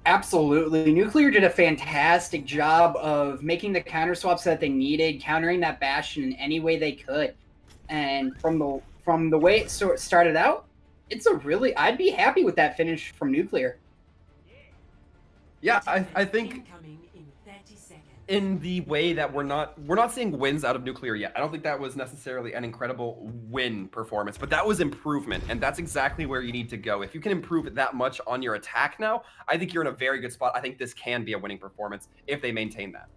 Absolutely. Nuclear did a fantastic job of making the counter swaps that they needed, countering that Bastion in any way they could. And from the way it started out, it's a really, I'd be happy with that finish from Nuclear. Yeah, I think in the way that we're not seeing wins out of Nuclear yet. I don't think that was necessarily an incredible win performance, but that was improvement, and that's exactly where you need to go. If you can improve that much on your attack now, I think you're in a very good spot. I think this can be a winning performance if they maintain that.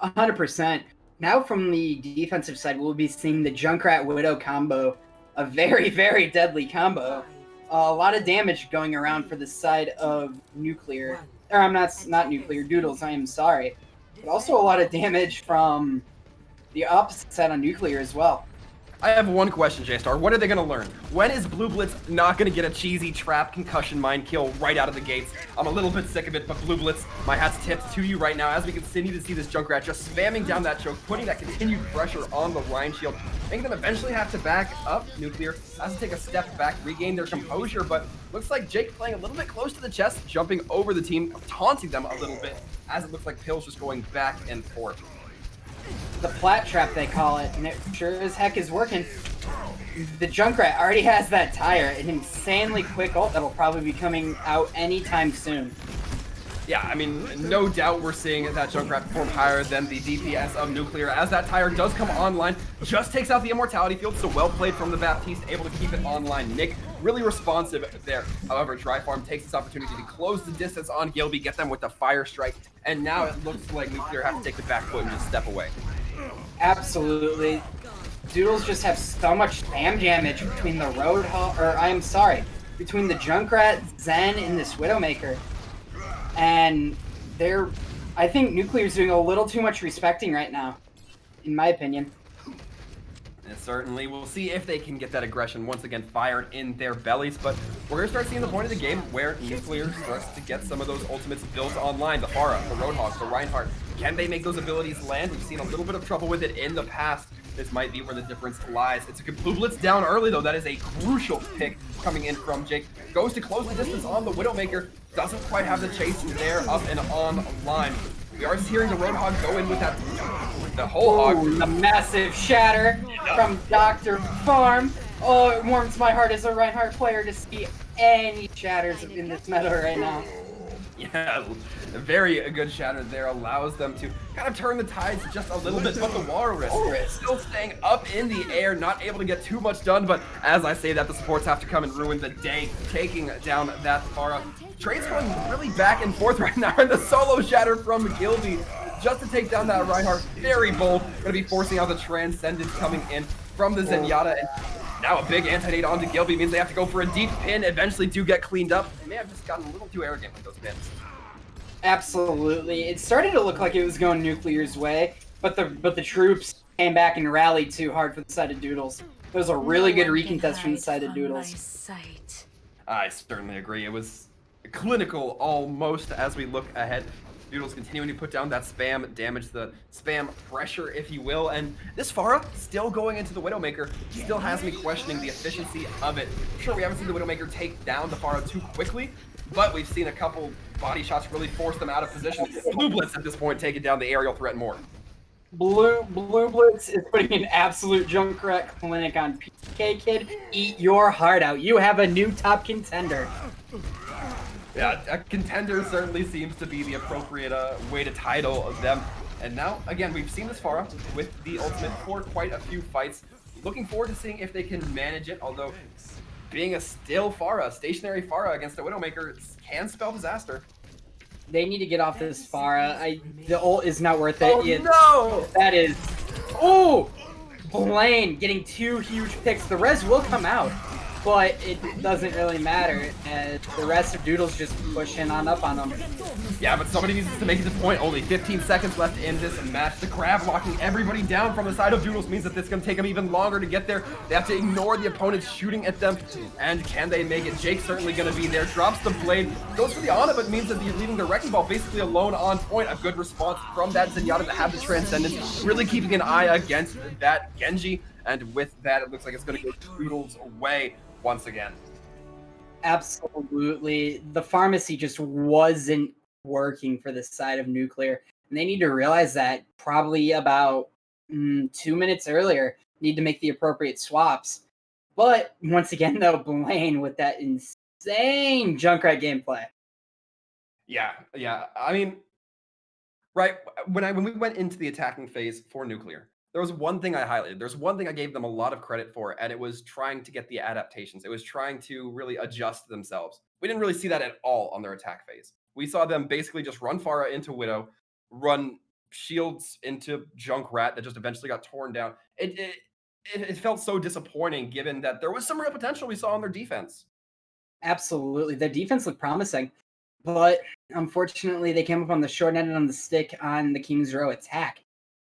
100%. Now from the defensive side, we'll be seeing the Junkrat Widow combo, a very, very deadly combo. A lot of damage going around for the side of Nuclear. Or I'm not Nuclear, Doodles, I am sorry. But also a lot of damage from the opposite side on Nuclear as well. I have one question, Jstar. What are they going to learn? When is Blue Blitz not going to get a cheesy trap concussion mind kill right out of the gates? I'm a little bit sick of it, but Blue Blitz, my hat's tipped to you right now as we continue to see this Junkrat just spamming down that choke, putting that continued pressure on the Rhine Shield, making them eventually have to back up. Nuclear has to take a step back, regain their composure, but looks like Jake playing a little bit close to the chest, jumping over the team, taunting them a little bit, as it looks like Pill's just going back and forth. The flat trap, they call it, and it sure as heck is working. The Junkrat already has that tire, an insanely quick ult that'll probably be coming out anytime soon. Yeah, I mean, no doubt we're seeing that Junkrat perform higher than the DPS of Nuclear as that tire does come online. Just takes out the Immortality Field, so well played from the Baptiste, able to keep it online. Nick, really responsive there. However, Dry Farm takes this opportunity to close the distance on Gilby, get them with the Fire Strike, and now it looks like Nuclear have to take the back foot and just step away. Absolutely. Doodles just have so much spam damage between the between the Junkrat, Zen, and this Widowmaker. And I think Nuclear's doing a little too much respecting right now, in my opinion. And certainly, we'll see if they can get that aggression once again fired in their bellies, but we're going to start seeing the point of the game where Nuclear starts to get some of those ultimates built online. The Pharah, the Roadhog, the Reinhardt. Can they make those abilities land? We've seen a little bit of trouble with it in the past. This might be where the difference lies. It's a Blue Blitz down early, though. That is a crucial pick coming in from Jake. Goes to close the distance on the Widowmaker. Doesn't quite have the chase there up and online. We are hearing the Roadhog go in with that, the whole hog. The massive shatter from Dr. Farm. Oh, it warms my heart as a Reinhardt player to see any shatters in this meta right now. Yeah, a very good shatter there allows them to kind of turn the tides just a little bit, but the Walrus still staying up in the air, not able to get too much done, but as I say that, the supports have to come and ruin the day, taking down that Pharah. Trade's going really back and forth right now, and the solo shatter from Gilby just to take down that Reinhardt. Very bold, going to be forcing out the Transcendence coming in from the Zenyatta, and now a big anti-nade onto Gilby means they have to go for a deep pin, eventually do get cleaned up. They may have just gotten a little too arrogant with those pins. Absolutely. It started to look like it was going Nuclear's way, but the troops came back and rallied too hard for the side of Doodles. It was a really good recontest from the side of Doodles. I certainly agree. It was clinical almost as we look ahead. Doodles continuing to put down that spam damage, the spam pressure, if you will, and this Pharah still going into the Widowmaker still has me questioning the efficiency of it. Sure, we haven't seen the Widowmaker take down the Pharah too quickly, but we've seen a couple body shots really force them out of position. Blue Blitz at this point taking down the aerial threat more. Blue Blitz is putting an absolute Junkrat clinic on PK Kid. Eat your heart out. You have a new top contender. Yeah, a contender certainly seems to be the appropriate way to title them. And now, again, we've seen this Pharah with the ultimate for quite a few fights. Looking forward to seeing if they can manage it, although being a still Pharah, stationary Pharah against a Widowmaker can spell disaster. They need to get off this Pharah. The ult is not worth it. Oh, no! That is... Oh! Blaine getting 2 huge picks. The res will come out, but it doesn't really matter, as the rest of Doodles just pushing on up on them. Yeah, but somebody needs to make it this point. Only 15 seconds left in this match. The crab locking everybody down from the side of Doodles means that it's going to take them even longer to get there. They have to ignore the opponents shooting at them. And can they make it? Jake's certainly going to be there. Drops the blade. Goes for the Ana, but means that you're leaving the Wrecking Ball basically alone on point. A good response from that Zenyatta to have the Transcendence. Really keeping an eye against that Genji. And with that, it looks like it's going to go Doodles' way once again. Absolutely. The pharmacy just wasn't working for the side of Nuclear. And they need to realize that probably about 2 minutes earlier, need to make the appropriate swaps. But once again, though, Blaine with that insane Junkrat gameplay. Yeah. I mean, Right. When we went into the attacking phase for Nuclear, there was one thing I highlighted. There's one thing I gave them a lot of credit for, and it was trying to get the adaptations. It was trying to really adjust themselves. We didn't really see that at all on their attack phase. We saw them basically just run Pharah into Widow, run Shields into Junkrat that just eventually got torn down. It felt so disappointing given that there was some real potential we saw on their defense. Absolutely. Their defense looked promising, but unfortunately, they came up on the short end on the stick on the King's Row attack.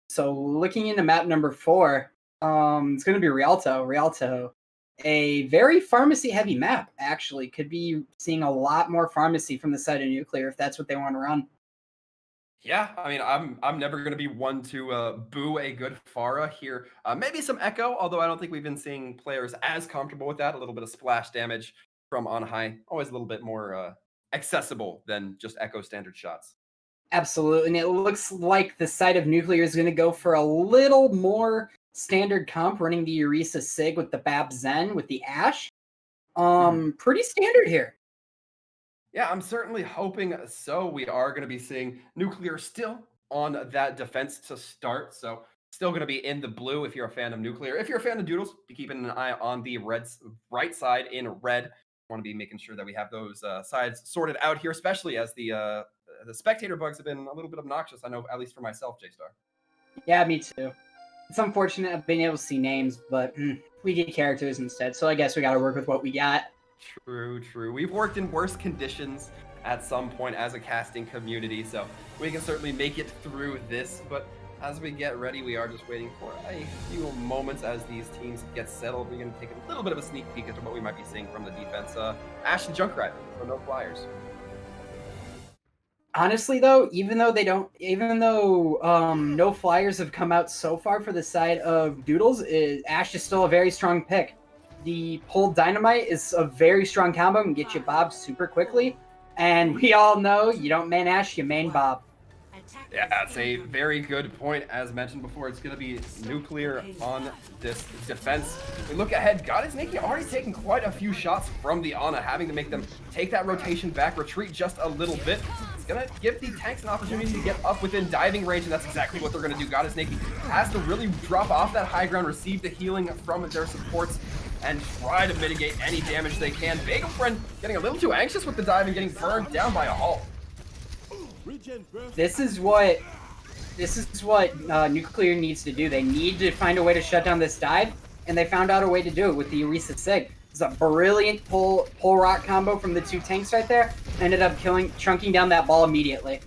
So looking into map number 4, it's going to be Rialto. Rialto, a very pharmacy-heavy map, actually. Could be seeing a lot more pharmacy from the side of Nuclear if that's what they want to run. Yeah, I mean, I'm never going to be one to boo a good Pharah here. Maybe some Echo, although I don't think we've been seeing players as comfortable with that. A little bit of splash damage from on high, always a little bit more accessible than just Echo standard shots. Absolutely, and it looks like the side of Nuclear is going to go for a little more standard comp, running the Orisa Sig with the Bab Zen with the Ash. Pretty standard here. Yeah, I'm certainly hoping so. We are going to be seeing Nuclear still on that defense to start, so still going to be in the blue if you're a fan of Nuclear. If you're a fan of Doodles, be keeping an eye on the Red's right side in red. Want to be making sure that we have those sides sorted out here, especially as the spectator bugs have been a little bit obnoxious. I know, at least for myself, Jstar. Yeah, me too. It's unfortunate of being able to see names, but we get characters instead, so I guess we got to work with what we got. True. We've worked in worse conditions at some point as a casting community, so we can certainly make it through this. But as we get ready, we are just waiting for a few moments as these teams get settled. We're going to take a little bit of a sneak peek into what we might be seeing from the defense. Ash and Junkrat, so no flyers. Honestly, though, even though no flyers have come out so far for the side of Doodles, Ash is still a very strong pick. The pulled dynamite is a very strong combo and get you Bob super quickly. And we all know you don't main Ash, you main Bob. Yeah, that's a very good point. As mentioned before, it's going to be Nuclear on this defense. We look ahead. God is making already taking quite a few shots from the Ana, having to make them take that rotation back, retreat just a little bit. It's going to give the tanks an opportunity to get up within diving range, and that's exactly what they're going to do. God is Naked has to really drop off that high ground, receive the healing from their supports, and try to mitigate any damage they can. Bagel Friend getting a little too anxious with the dive and getting burned down by a Halt. This is what Nuclear needs to do. They need to find a way to shut down this dive, and they found out a way to do it with the Orisa Sig. It's a brilliant pull rock combo from the two tanks right there. Ended up chunking down that ball immediately.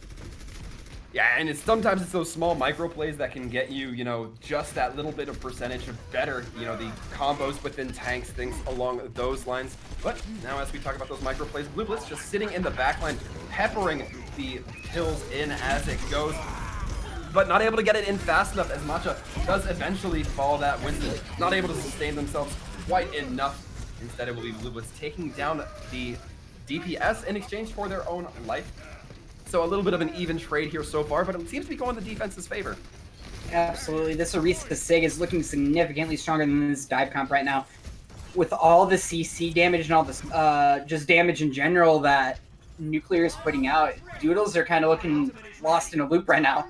Yeah, and sometimes it's those small micro plays that can get you, just that little bit of percentage of better, the combos within tanks, things along those lines. But now as we talk about those micro plays, Blue Blitz just sitting in the backline, peppering the kills in as it goes, but not able to get it in fast enough as Matcha does eventually fall that Winston. Not able to sustain themselves quite enough. Instead, it will be Blue Blitz taking down the DPS in exchange for their own life. So a little bit of an even trade here so far, but it seems to be going the defense's favor. Absolutely. This Orisa Sig is looking significantly stronger than this dive comp right now. With all the CC damage and all this just damage in general that Nuclear is putting out, Doodles are kind of looking lost in a loop right now.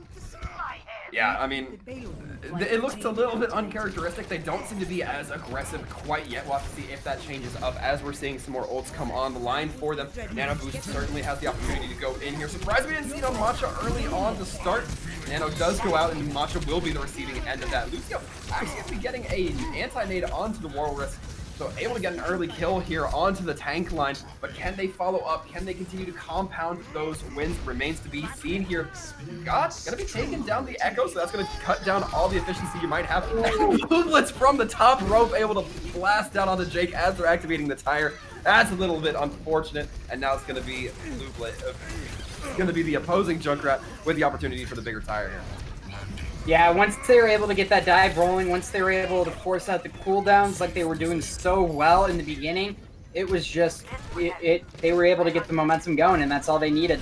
Yeah, I mean, it looks a little bit uncharacteristic. They don't seem to be as aggressive quite yet. We'll have to see if that changes up as we're seeing some more ults come on the line for them. Nano Boost certainly has the opportunity to go in here. Surprised we didn't see it on Matcha early on to start. Nano does go out, and Matcha will be the receiving end of that. Lucio actually is getting an anti-nade onto the Walrus. So able to get an early kill here onto the tank line, but can they follow up? Can they continue to compound those wins? Remains to be seen here. God's gonna be taking down the Echo, so that's gonna cut down all the efficiency you might have. Blue Blitz from the top rope, able to blast down onto Jake as they're activating the tire. That's a little bit unfortunate, and now it's gonna be Blue Blitz. It's gonna be the opposing Junkrat with the opportunity for the bigger tire here. Yeah, once they were able to get that dive rolling, once they were able to force out the cooldowns like they were doing so well in the beginning, it was just, they were able to get the momentum going, and that's all they needed.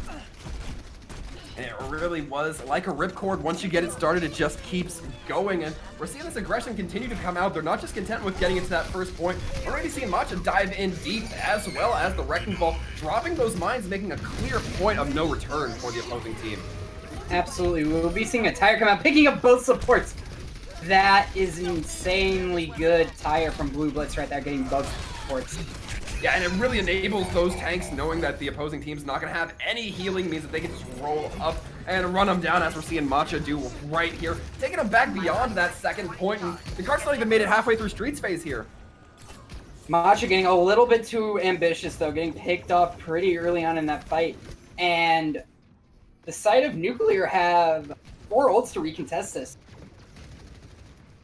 And it really was like a ripcord. Once you get it started, it just keeps going, and we're seeing this aggression continue to come out. They're not just content with getting into that first point. We're already seeing Matcha dive in deep, as well as the Wrecking Ball, dropping those mines, making a clear point of no return for the opposing team. Absolutely. We'll be seeing a tire come out, picking up both supports. That is an insanely good tire from Blue Blitz right there, getting both supports. Yeah, and it really enables those tanks knowing that the opposing team's not going to have any healing, means that they can just roll up and run them down, as we're seeing Matcha do right here. Taking them back beyond that second point, and the cart's not even made it halfway through Streets phase here. Matcha getting a little bit too ambitious, though, getting picked off pretty early on in that fight. And the side of Nuclear have 4 ults to recontest this.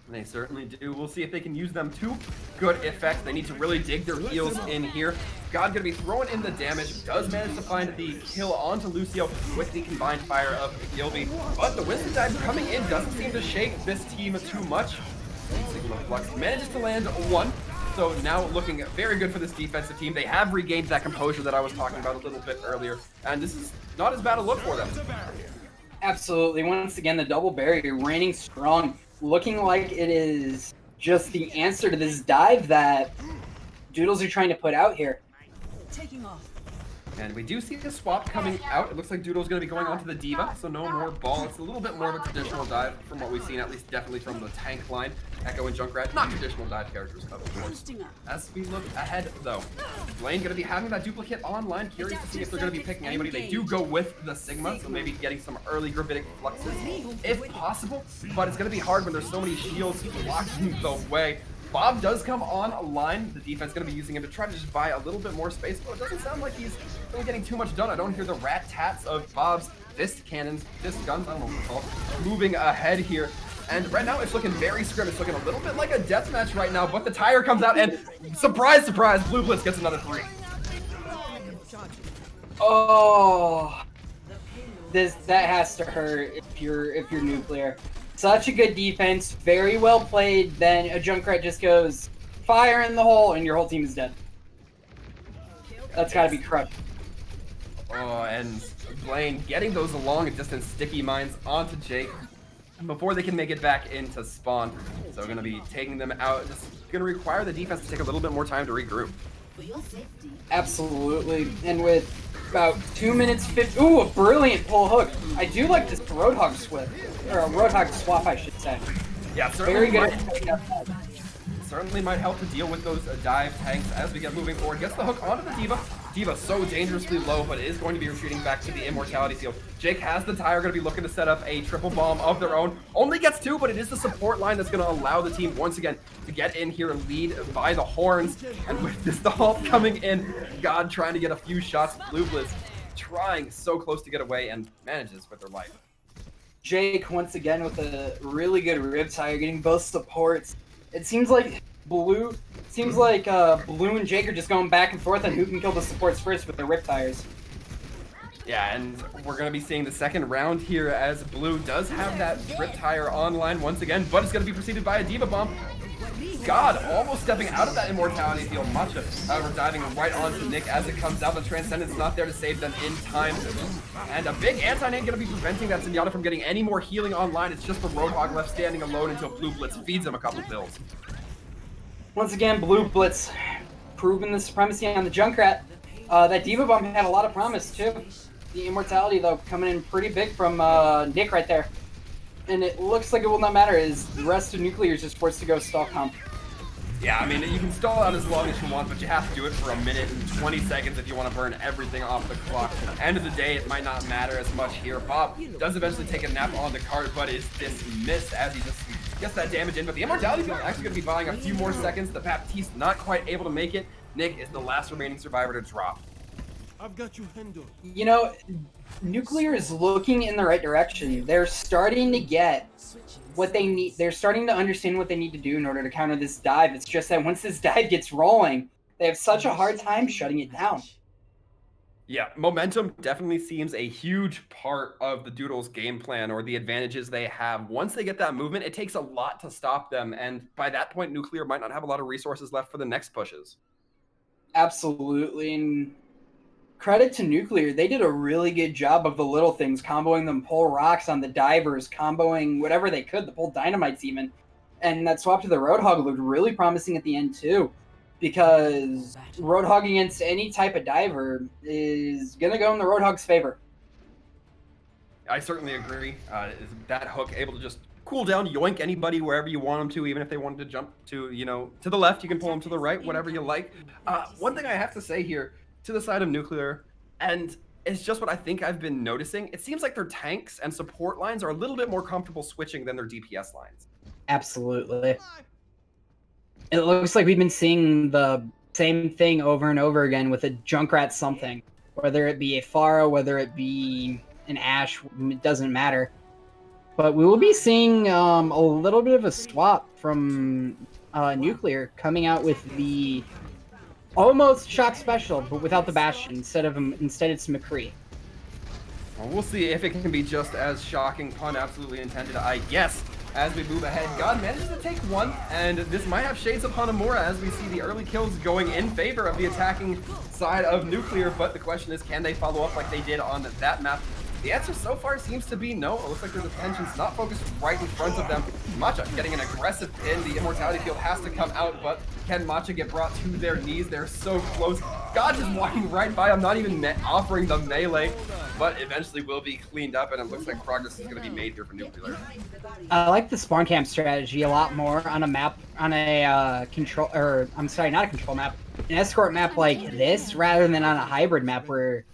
They certainly do. We'll see if they can use them to good effect. They need to really dig their heels in here. God gonna be throwing in the damage. Does manage to find the kill onto Lucio with the combined fire of Gilby. But the Wisdom Dive coming in doesn't seem to shake this team too much. Sigma Flux manages to land 1. So now looking very good for this defensive team. They have regained that composure that I was talking about a little bit earlier. And this is not as bad a look for them. Absolutely. Once again, the double barrier reigning strong. Looking like it is just the answer to this dive that Doodles are trying to put out here. Taking off. And we do see the swap coming out. It looks like Doodle's going to be going onto the Diva, so no more ball. It's a little bit more of a traditional dive from what we've seen, at least definitely from the tank line. Echo and Junkrat, not traditional dive characters, of course. As we look ahead, though, Blaine going to be having that duplicate online. Curious to see if they're going to be picking anybody. They do go with the Sigma, so maybe getting some early gravitic fluxes if possible. But it's going to be hard when there's so many shields blocking the way. Bob does come online. The defense going to be using him to try to just buy a little bit more space, but it doesn't sound like he's really getting too much done. I don't hear the rat-tats of Bob's fist cannons, fist guns, I don't know what they're called, moving ahead here. And right now it's looking very scrim. It's looking a little bit like a deathmatch right now, but the tire comes out and surprise, surprise, Blue Blitz gets another 3. Oh, that has to hurt if you're Nuclear. Such a good defense, very well played. Then a Junkrat just goes fire in the hole, and your whole team is dead. That's got to be crushed. Oh, and Blaine getting those long distance sticky mines onto Jake before they can make it back into spawn. So we're going to be taking them out. Just going to require the defense to take a little bit more time to regroup. Absolutely. And with about 2 minutes 50, ooh, a brilliant pull hook. I do like this Roadhog swap, or a Roadhog swap, I should say. Yeah, very good. Certainly might help to deal with those dive tanks as we get moving forward. Gets the hook onto the Diva. Diva so dangerously low, but is going to be retreating back to the Immortality Field. Jake has the tire, going to be looking to set up a triple bomb of their own. Only gets 2, but it is the support line that's going to allow the team once again to get in here and lead by the horns. And with this, the halt coming in, God trying to get a few shots. Blue Blitz trying so close to get away and manages with their life. Jake once again with a really good rib tire, getting both supports. It seems like Blue and Jake are just going back and forth on who can kill the supports first with their rip tires. Yeah, and we're going to be seeing the second round here as Blue does have that rip tire online once again, but it's going to be preceded by a Diva Bomb. God, almost stepping out of that Immortality Field. Matcha, however, diving right onto Nick as it comes out. The Transcendence not there to save them in time. And a big anti-nade going to be preventing that Zenyatta from getting any more healing online. It's just the Roadhog left standing alone until Blue Blitz feeds him a couple pills. Once again, Blue Blitz proving the supremacy on the Junkrat. That Diva Bomb had a lot of promise, too. The Immortality, though, coming in pretty big from Nick right there. And it looks like it will not matter as the rest of Nuclear is just forced to go stall comp. Yeah, I mean, you can stall out as long as you want, but you have to do it for 1 minute and 20 seconds if you want to burn everything off the clock. At the end of the day, it might not matter as much here. Bob does eventually take a nap on the cart, but is dismissed as he just gets that damage in. But the Immortality is actually going to be buying a few more seconds. The Baptiste not quite able to make it. Nick is the last remaining survivor to drop. I've got you handled. You know, Nuclear is looking in the right direction. They're starting to get what they need. They're starting to understand what they need to do in order to counter this dive. It's just that once this dive gets rolling, they have such a hard time shutting it down. Yeah, momentum definitely seems a huge part of the Doodles game plan or the advantages they have. Once they get that movement, it takes a lot to stop them. And by that point, Nuclear might not have a lot of resources left for the next pushes. Absolutely. And credit to Nuclear. They did a really good job of the little things, comboing them pull rocks on the divers, comboing whatever they could, the pull dynamites even. And that swap to the Roadhog looked really promising at the end too, because Roadhog against any type of diver is going to go in the Roadhog's favor. I certainly agree. Is that hook able to just cool down, yoink anybody wherever you want them to, even if they wanted to jump to, you know, to the left, you can pull them to the right, whatever you like. One thing I have to say here, to the side of Nuclear, and it's just what I think I've been noticing, it seems like their tanks and support lines are a little bit more comfortable switching than their DPS lines. Absolutely. It looks like we've been seeing the same thing over and over again with a Junkrat something. Whether it be a Pharah, whether it be an Ashe, it doesn't matter. But we will be seeing a little bit of a swap from Nuclear coming out with the almost Shock Special, but without the Bastion. Instead it's McCree. Well, we'll see if it can be just as shocking. Pun absolutely intended, I guess. As we move ahead, God manages to take one, and this might have shades of Hanamura as we see the early kills going in favor of the attacking side of Nuclear, but the question is, can they follow up like they did on that map? The answer so far seems to be no. It looks like their attention's not focused right in front of them. Matcha getting an aggressive pin. The Immortality Field has to come out, but can Matcha get brought to their knees? They're so close. God just walking right by them, not even offering the melee, but eventually will be cleaned up, and it looks like progress is going to be made here for Nuclear. I like the spawn camp strategy a lot more on a map, on a control, or I'm sorry, not a control map, an escort map like this, rather than on a hybrid map where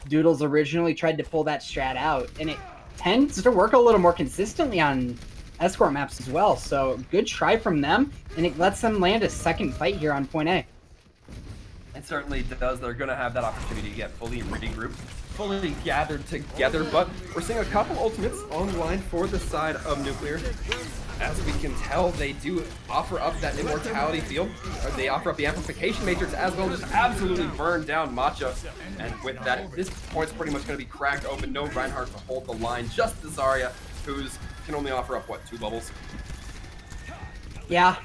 Doodles originally tried to pull that strat out, and it tends to work a little more consistently on escort maps as well. So good try from them, and it lets them land a second fight here on point A. It certainly does. They're going to have that opportunity to get fully regrouped, fully gathered together, but we're seeing a couple ultimates on the line for the side of Nuclear. As we can tell, they do offer up that Immortality Field, or they offer up the Amplification Matrix as well, just absolutely burn down Matcha. And with that, this point's pretty much going to be cracked open. No Reinhardt to hold the line, just the Zarya, who's can only offer up, what, 2 bubbles? Yeah.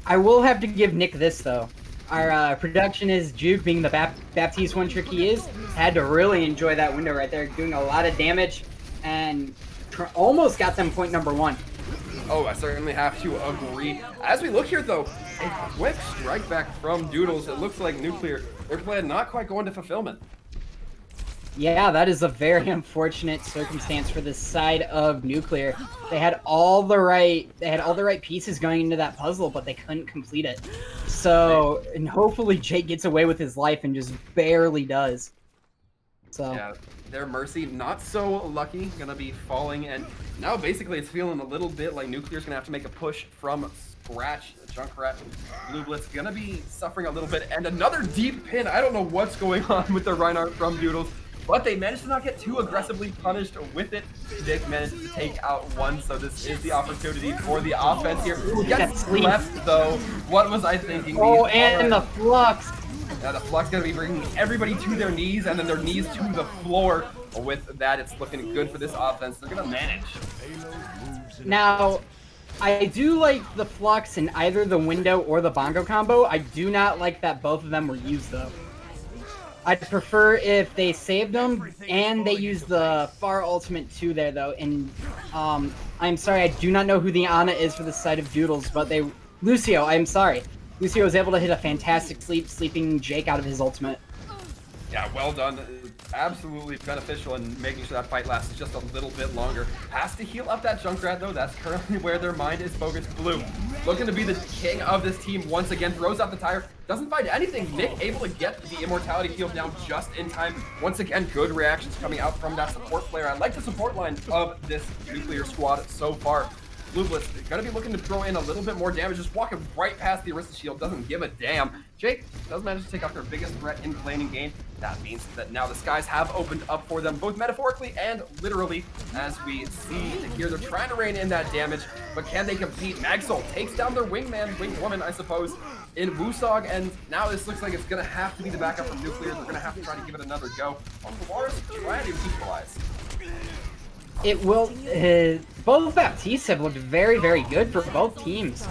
I will have to give Nick this, though. Our production is Juke, being the Baptiste one trick he is, had to really enjoy that window right there, doing a lot of damage, and almost got them point number 1. Oh, I certainly have to agree. As we look here, though, a quick strike back from Doodles. It looks like Nuclear, their plan not quite going to fulfillment. Yeah, that is a very unfortunate circumstance for the side of Nuclear. They had all the right pieces going into that puzzle, but they couldn't complete it. So, and hopefully Jake gets away with his life and just barely does. So yeah, their Mercy not so lucky, gonna be falling, and now basically it's feeling a little bit like Nuclear's gonna have to make a push from scratch. Junkrat, Blue Blitz gonna be suffering a little bit, and another deep pin. I don't know what's going on with the Reinhardt from Doodles, but they managed to not get too aggressively punished with it. Dick managed to take out one, so this is the opportunity for the offense here. Gets left, though. What was I thinking? Oh, and the Flux. Yeah, the Flux gonna be bringing everybody to their knees, and then their knees to the floor. With that, it's looking good for this offense. They're gonna manage. Now, I do like the Flux in either the window or the bongo combo. I do not like that both of them were used, though. I'd prefer if they saved them and they used the Pharah ultimate too there, though. And I'm sorry, I do not know who the Ana is for the side of Doodles, but Lucio, I'm sorry. Lucio was able to hit a fantastic sleeping Jake out of his ultimate. Yeah, well done. Absolutely beneficial in making sure that fight lasts just a little bit longer. Has to heal up that Junkrat, though. That's currently where their mind is focused. Blue, looking to be the king of this team once again. Throws out the tire. Doesn't find anything. Nick able to get the Immortality Field down just in time. Once again, good reactions coming out from that support player. I like the support line of this Nuclear squad so far. Blue Blitz gonna be looking to throw in a little bit more damage, just walking right past the Arista Shield, doesn't give a damn. Jake does manage to take out their biggest threat in laning game. That means that now the skies have opened up for them, both metaphorically and literally, as we see here. They're trying to rein in that damage, but can they compete? Magsoul takes down their wingwoman, I suppose, in Wusog, and now this looks like it's gonna have to be the backup from Nuclear. They're gonna have to try to give it another go. Polaris trying to equalize. It will. Both Baptistes have looked very, very good for both teams.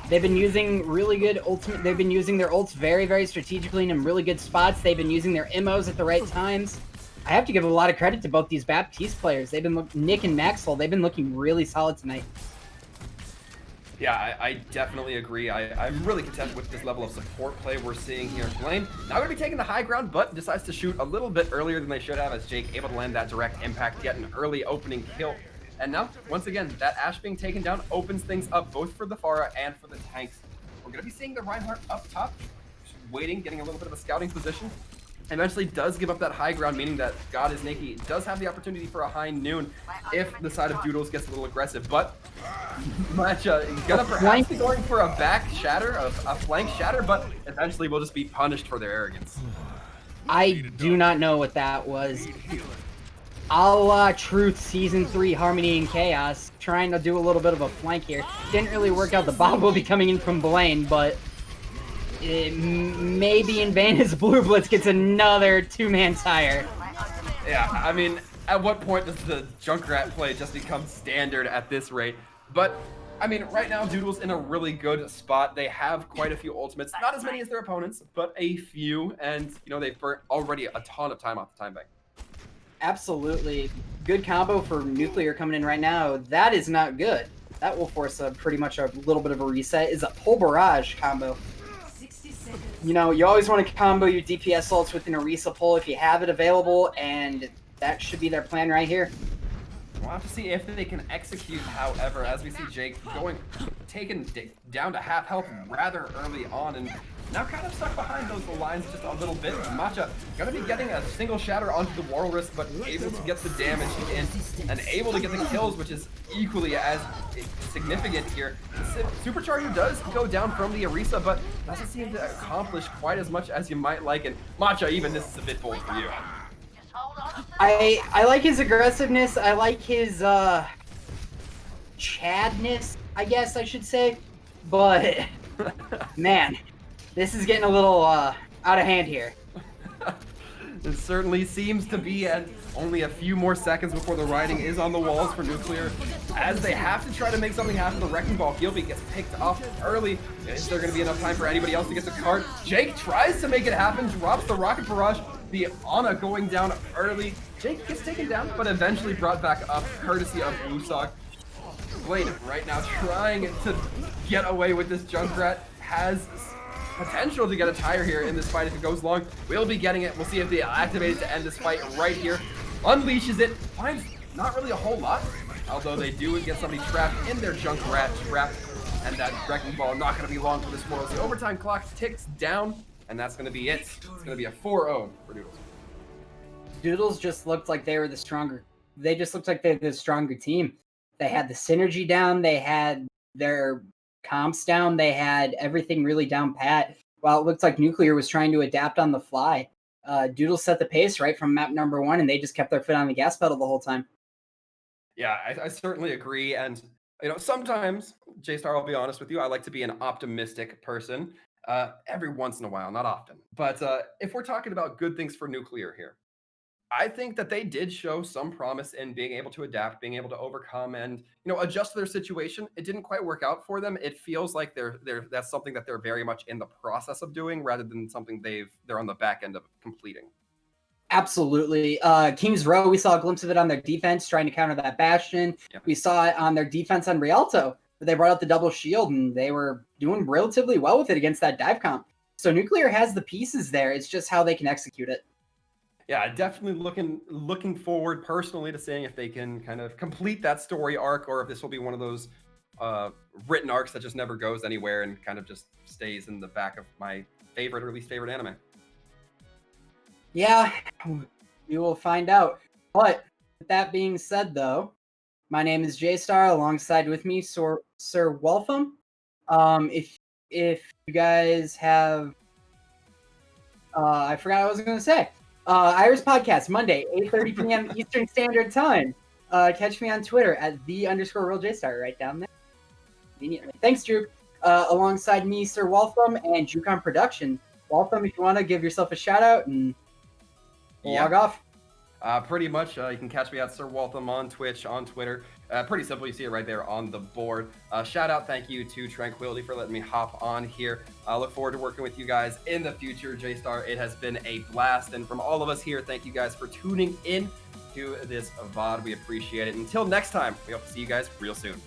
They've been using really good ultimate. They've been using their ults very, very strategically and in really good spots. They've been using their MOs at the right times. I have to give a lot of credit to both these Baptiste players. They've been Nick and Maxwell. They've been looking really solid tonight. Yeah, I definitely agree. I'm really content with this level of support play we're seeing here. Blaine now going to be taking the high ground, but decides to shoot a little bit earlier than they should have, as Jake able to land that direct impact, get an early opening kill. And now, once again, that Ashe being taken down opens things up both for the Pharah and for the tanks. We're going to be seeing the Reinhardt up top, just waiting, getting a little bit of a scouting position. Eventually does give up that high ground, meaning that God is Naked does have the opportunity for a high noon if the side of Doodles gets a little aggressive. But Matcha gonna perhaps be going for a back shatter, a flank shatter, but eventually will just be punished for their arrogance. I do not know what that was. A la Truth Season 3 Harmony and Chaos, trying to do a little bit of a flank here. Didn't really work out. The bomb will be coming in from Blaine, but it may be in vain as Blue Blitz gets another two-man tire. Yeah, I mean, at what point does the Junkrat play just become standard at this rate? But, I mean, right now, Doodles in a really good spot. They have quite a few ultimates. Not as many as their opponents, but a few. And, you know, they've burnt already a ton of time off the time bank. Absolutely. Good combo for Nuclear coming in right now. That is not good. That will force pretty much a little bit of a reset. Is a Pull Barrage combo. You know, you always want to combo your DPS ults with an Orisa pull if you have it available, and that should be their plan right here. We'll have to see if they can execute, however, as we see Jake taken down to half health rather early on, and now kind of stuck behind those lines just a little bit. Matcha gonna be getting a single shatter onto the Walrus, but able to get the damage in and able to get the kills, which is equally as significant here. Supercharger does go down from the Orisa, but doesn't seem to accomplish quite as much as you might like, and Matcha, even this is a bit bold for you. I like his aggressiveness. I like his Chadness, I guess I should say. But man, this is getting a little out of hand here. It certainly seems to be, and only a few more seconds before the writing is on the walls for Nuclear, as they have to try to make something happen. The Wrecking Ball Gilby gets picked off early. Is there going to be enough time for anybody else to get the cart? Jake tries to make it happen, drops the Rocket Barrage. The Ana going down early. Jake gets taken down, but eventually brought back up, courtesy of Usog. Blade right now trying to get away with this Junkrat, has potential to get a tire here in this fight if it goes long. We'll be getting it. We'll see if they activate it to end this fight right here. Unleashes it. Finds not really a whole lot, although they do get somebody trapped in their Junkrat trap, and that Wrecking Ball not going to be long for this world. The overtime clock ticks down, and that's going to be it. It's going to be a 4-0 for Doodles. Doodles just looked like they were the stronger. They just looked like they were the stronger team. They had the synergy down. They had their comps down. They had everything really down pat. While it looked like Nuclear was trying to adapt on the fly, Doodles set the pace right from map number 1, and they just kept their foot on the gas pedal the whole time. Yeah, I certainly agree. And, you know, sometimes, Jstar, I'll be honest with you, I like to be an optimistic person. Every once in a while, not often. But if we're talking about good things for Nuclear here, I think that they did show some promise in being able to adapt, being able to overcome, and adjust to their situation. It didn't quite work out for them. It feels like that's something that they're very much in the process of doing, rather than something they're on the back end of completing. Absolutely. Kings Row, we saw a glimpse of it on their defense, trying to counter that Bastion. Yeah. We saw it on their defense on Rialto. They brought out the double shield, and they were doing relatively well with it against that dive comp. So Nuclear has the pieces there. It's just how they can execute it. Yeah, definitely looking forward personally to seeing if they can kind of complete that story arc, or if this will be one of those written arcs that just never goes anywhere and kind of just stays in the back of my favorite or least favorite anime. Yeah, we will find out. But with that being said, though, my name is Jstar. Alongside with me, SirWaltham. If you guys have, I forgot what I was going to say. Iris Podcast, Monday, 8:30 p.m. Eastern Standard Time. Catch me on Twitter at @the_RealJstar, right down there. Conveniently. Thanks, Juke. Alongside me, SirWaltham and Juke on production. Waltham, if you want to give yourself a shout out and log off. Pretty much, you can catch me at SirWaltham on Twitch, on Twitter. Pretty simple, you see it right there on the board. Shout out, thank you to Tranquility for letting me hop on here. I look forward to working with you guys in the future, Jstar. It has been a blast, and from all of us here, thank you guys for tuning in to this VOD. We appreciate it. Until next time, we hope to see you guys real soon.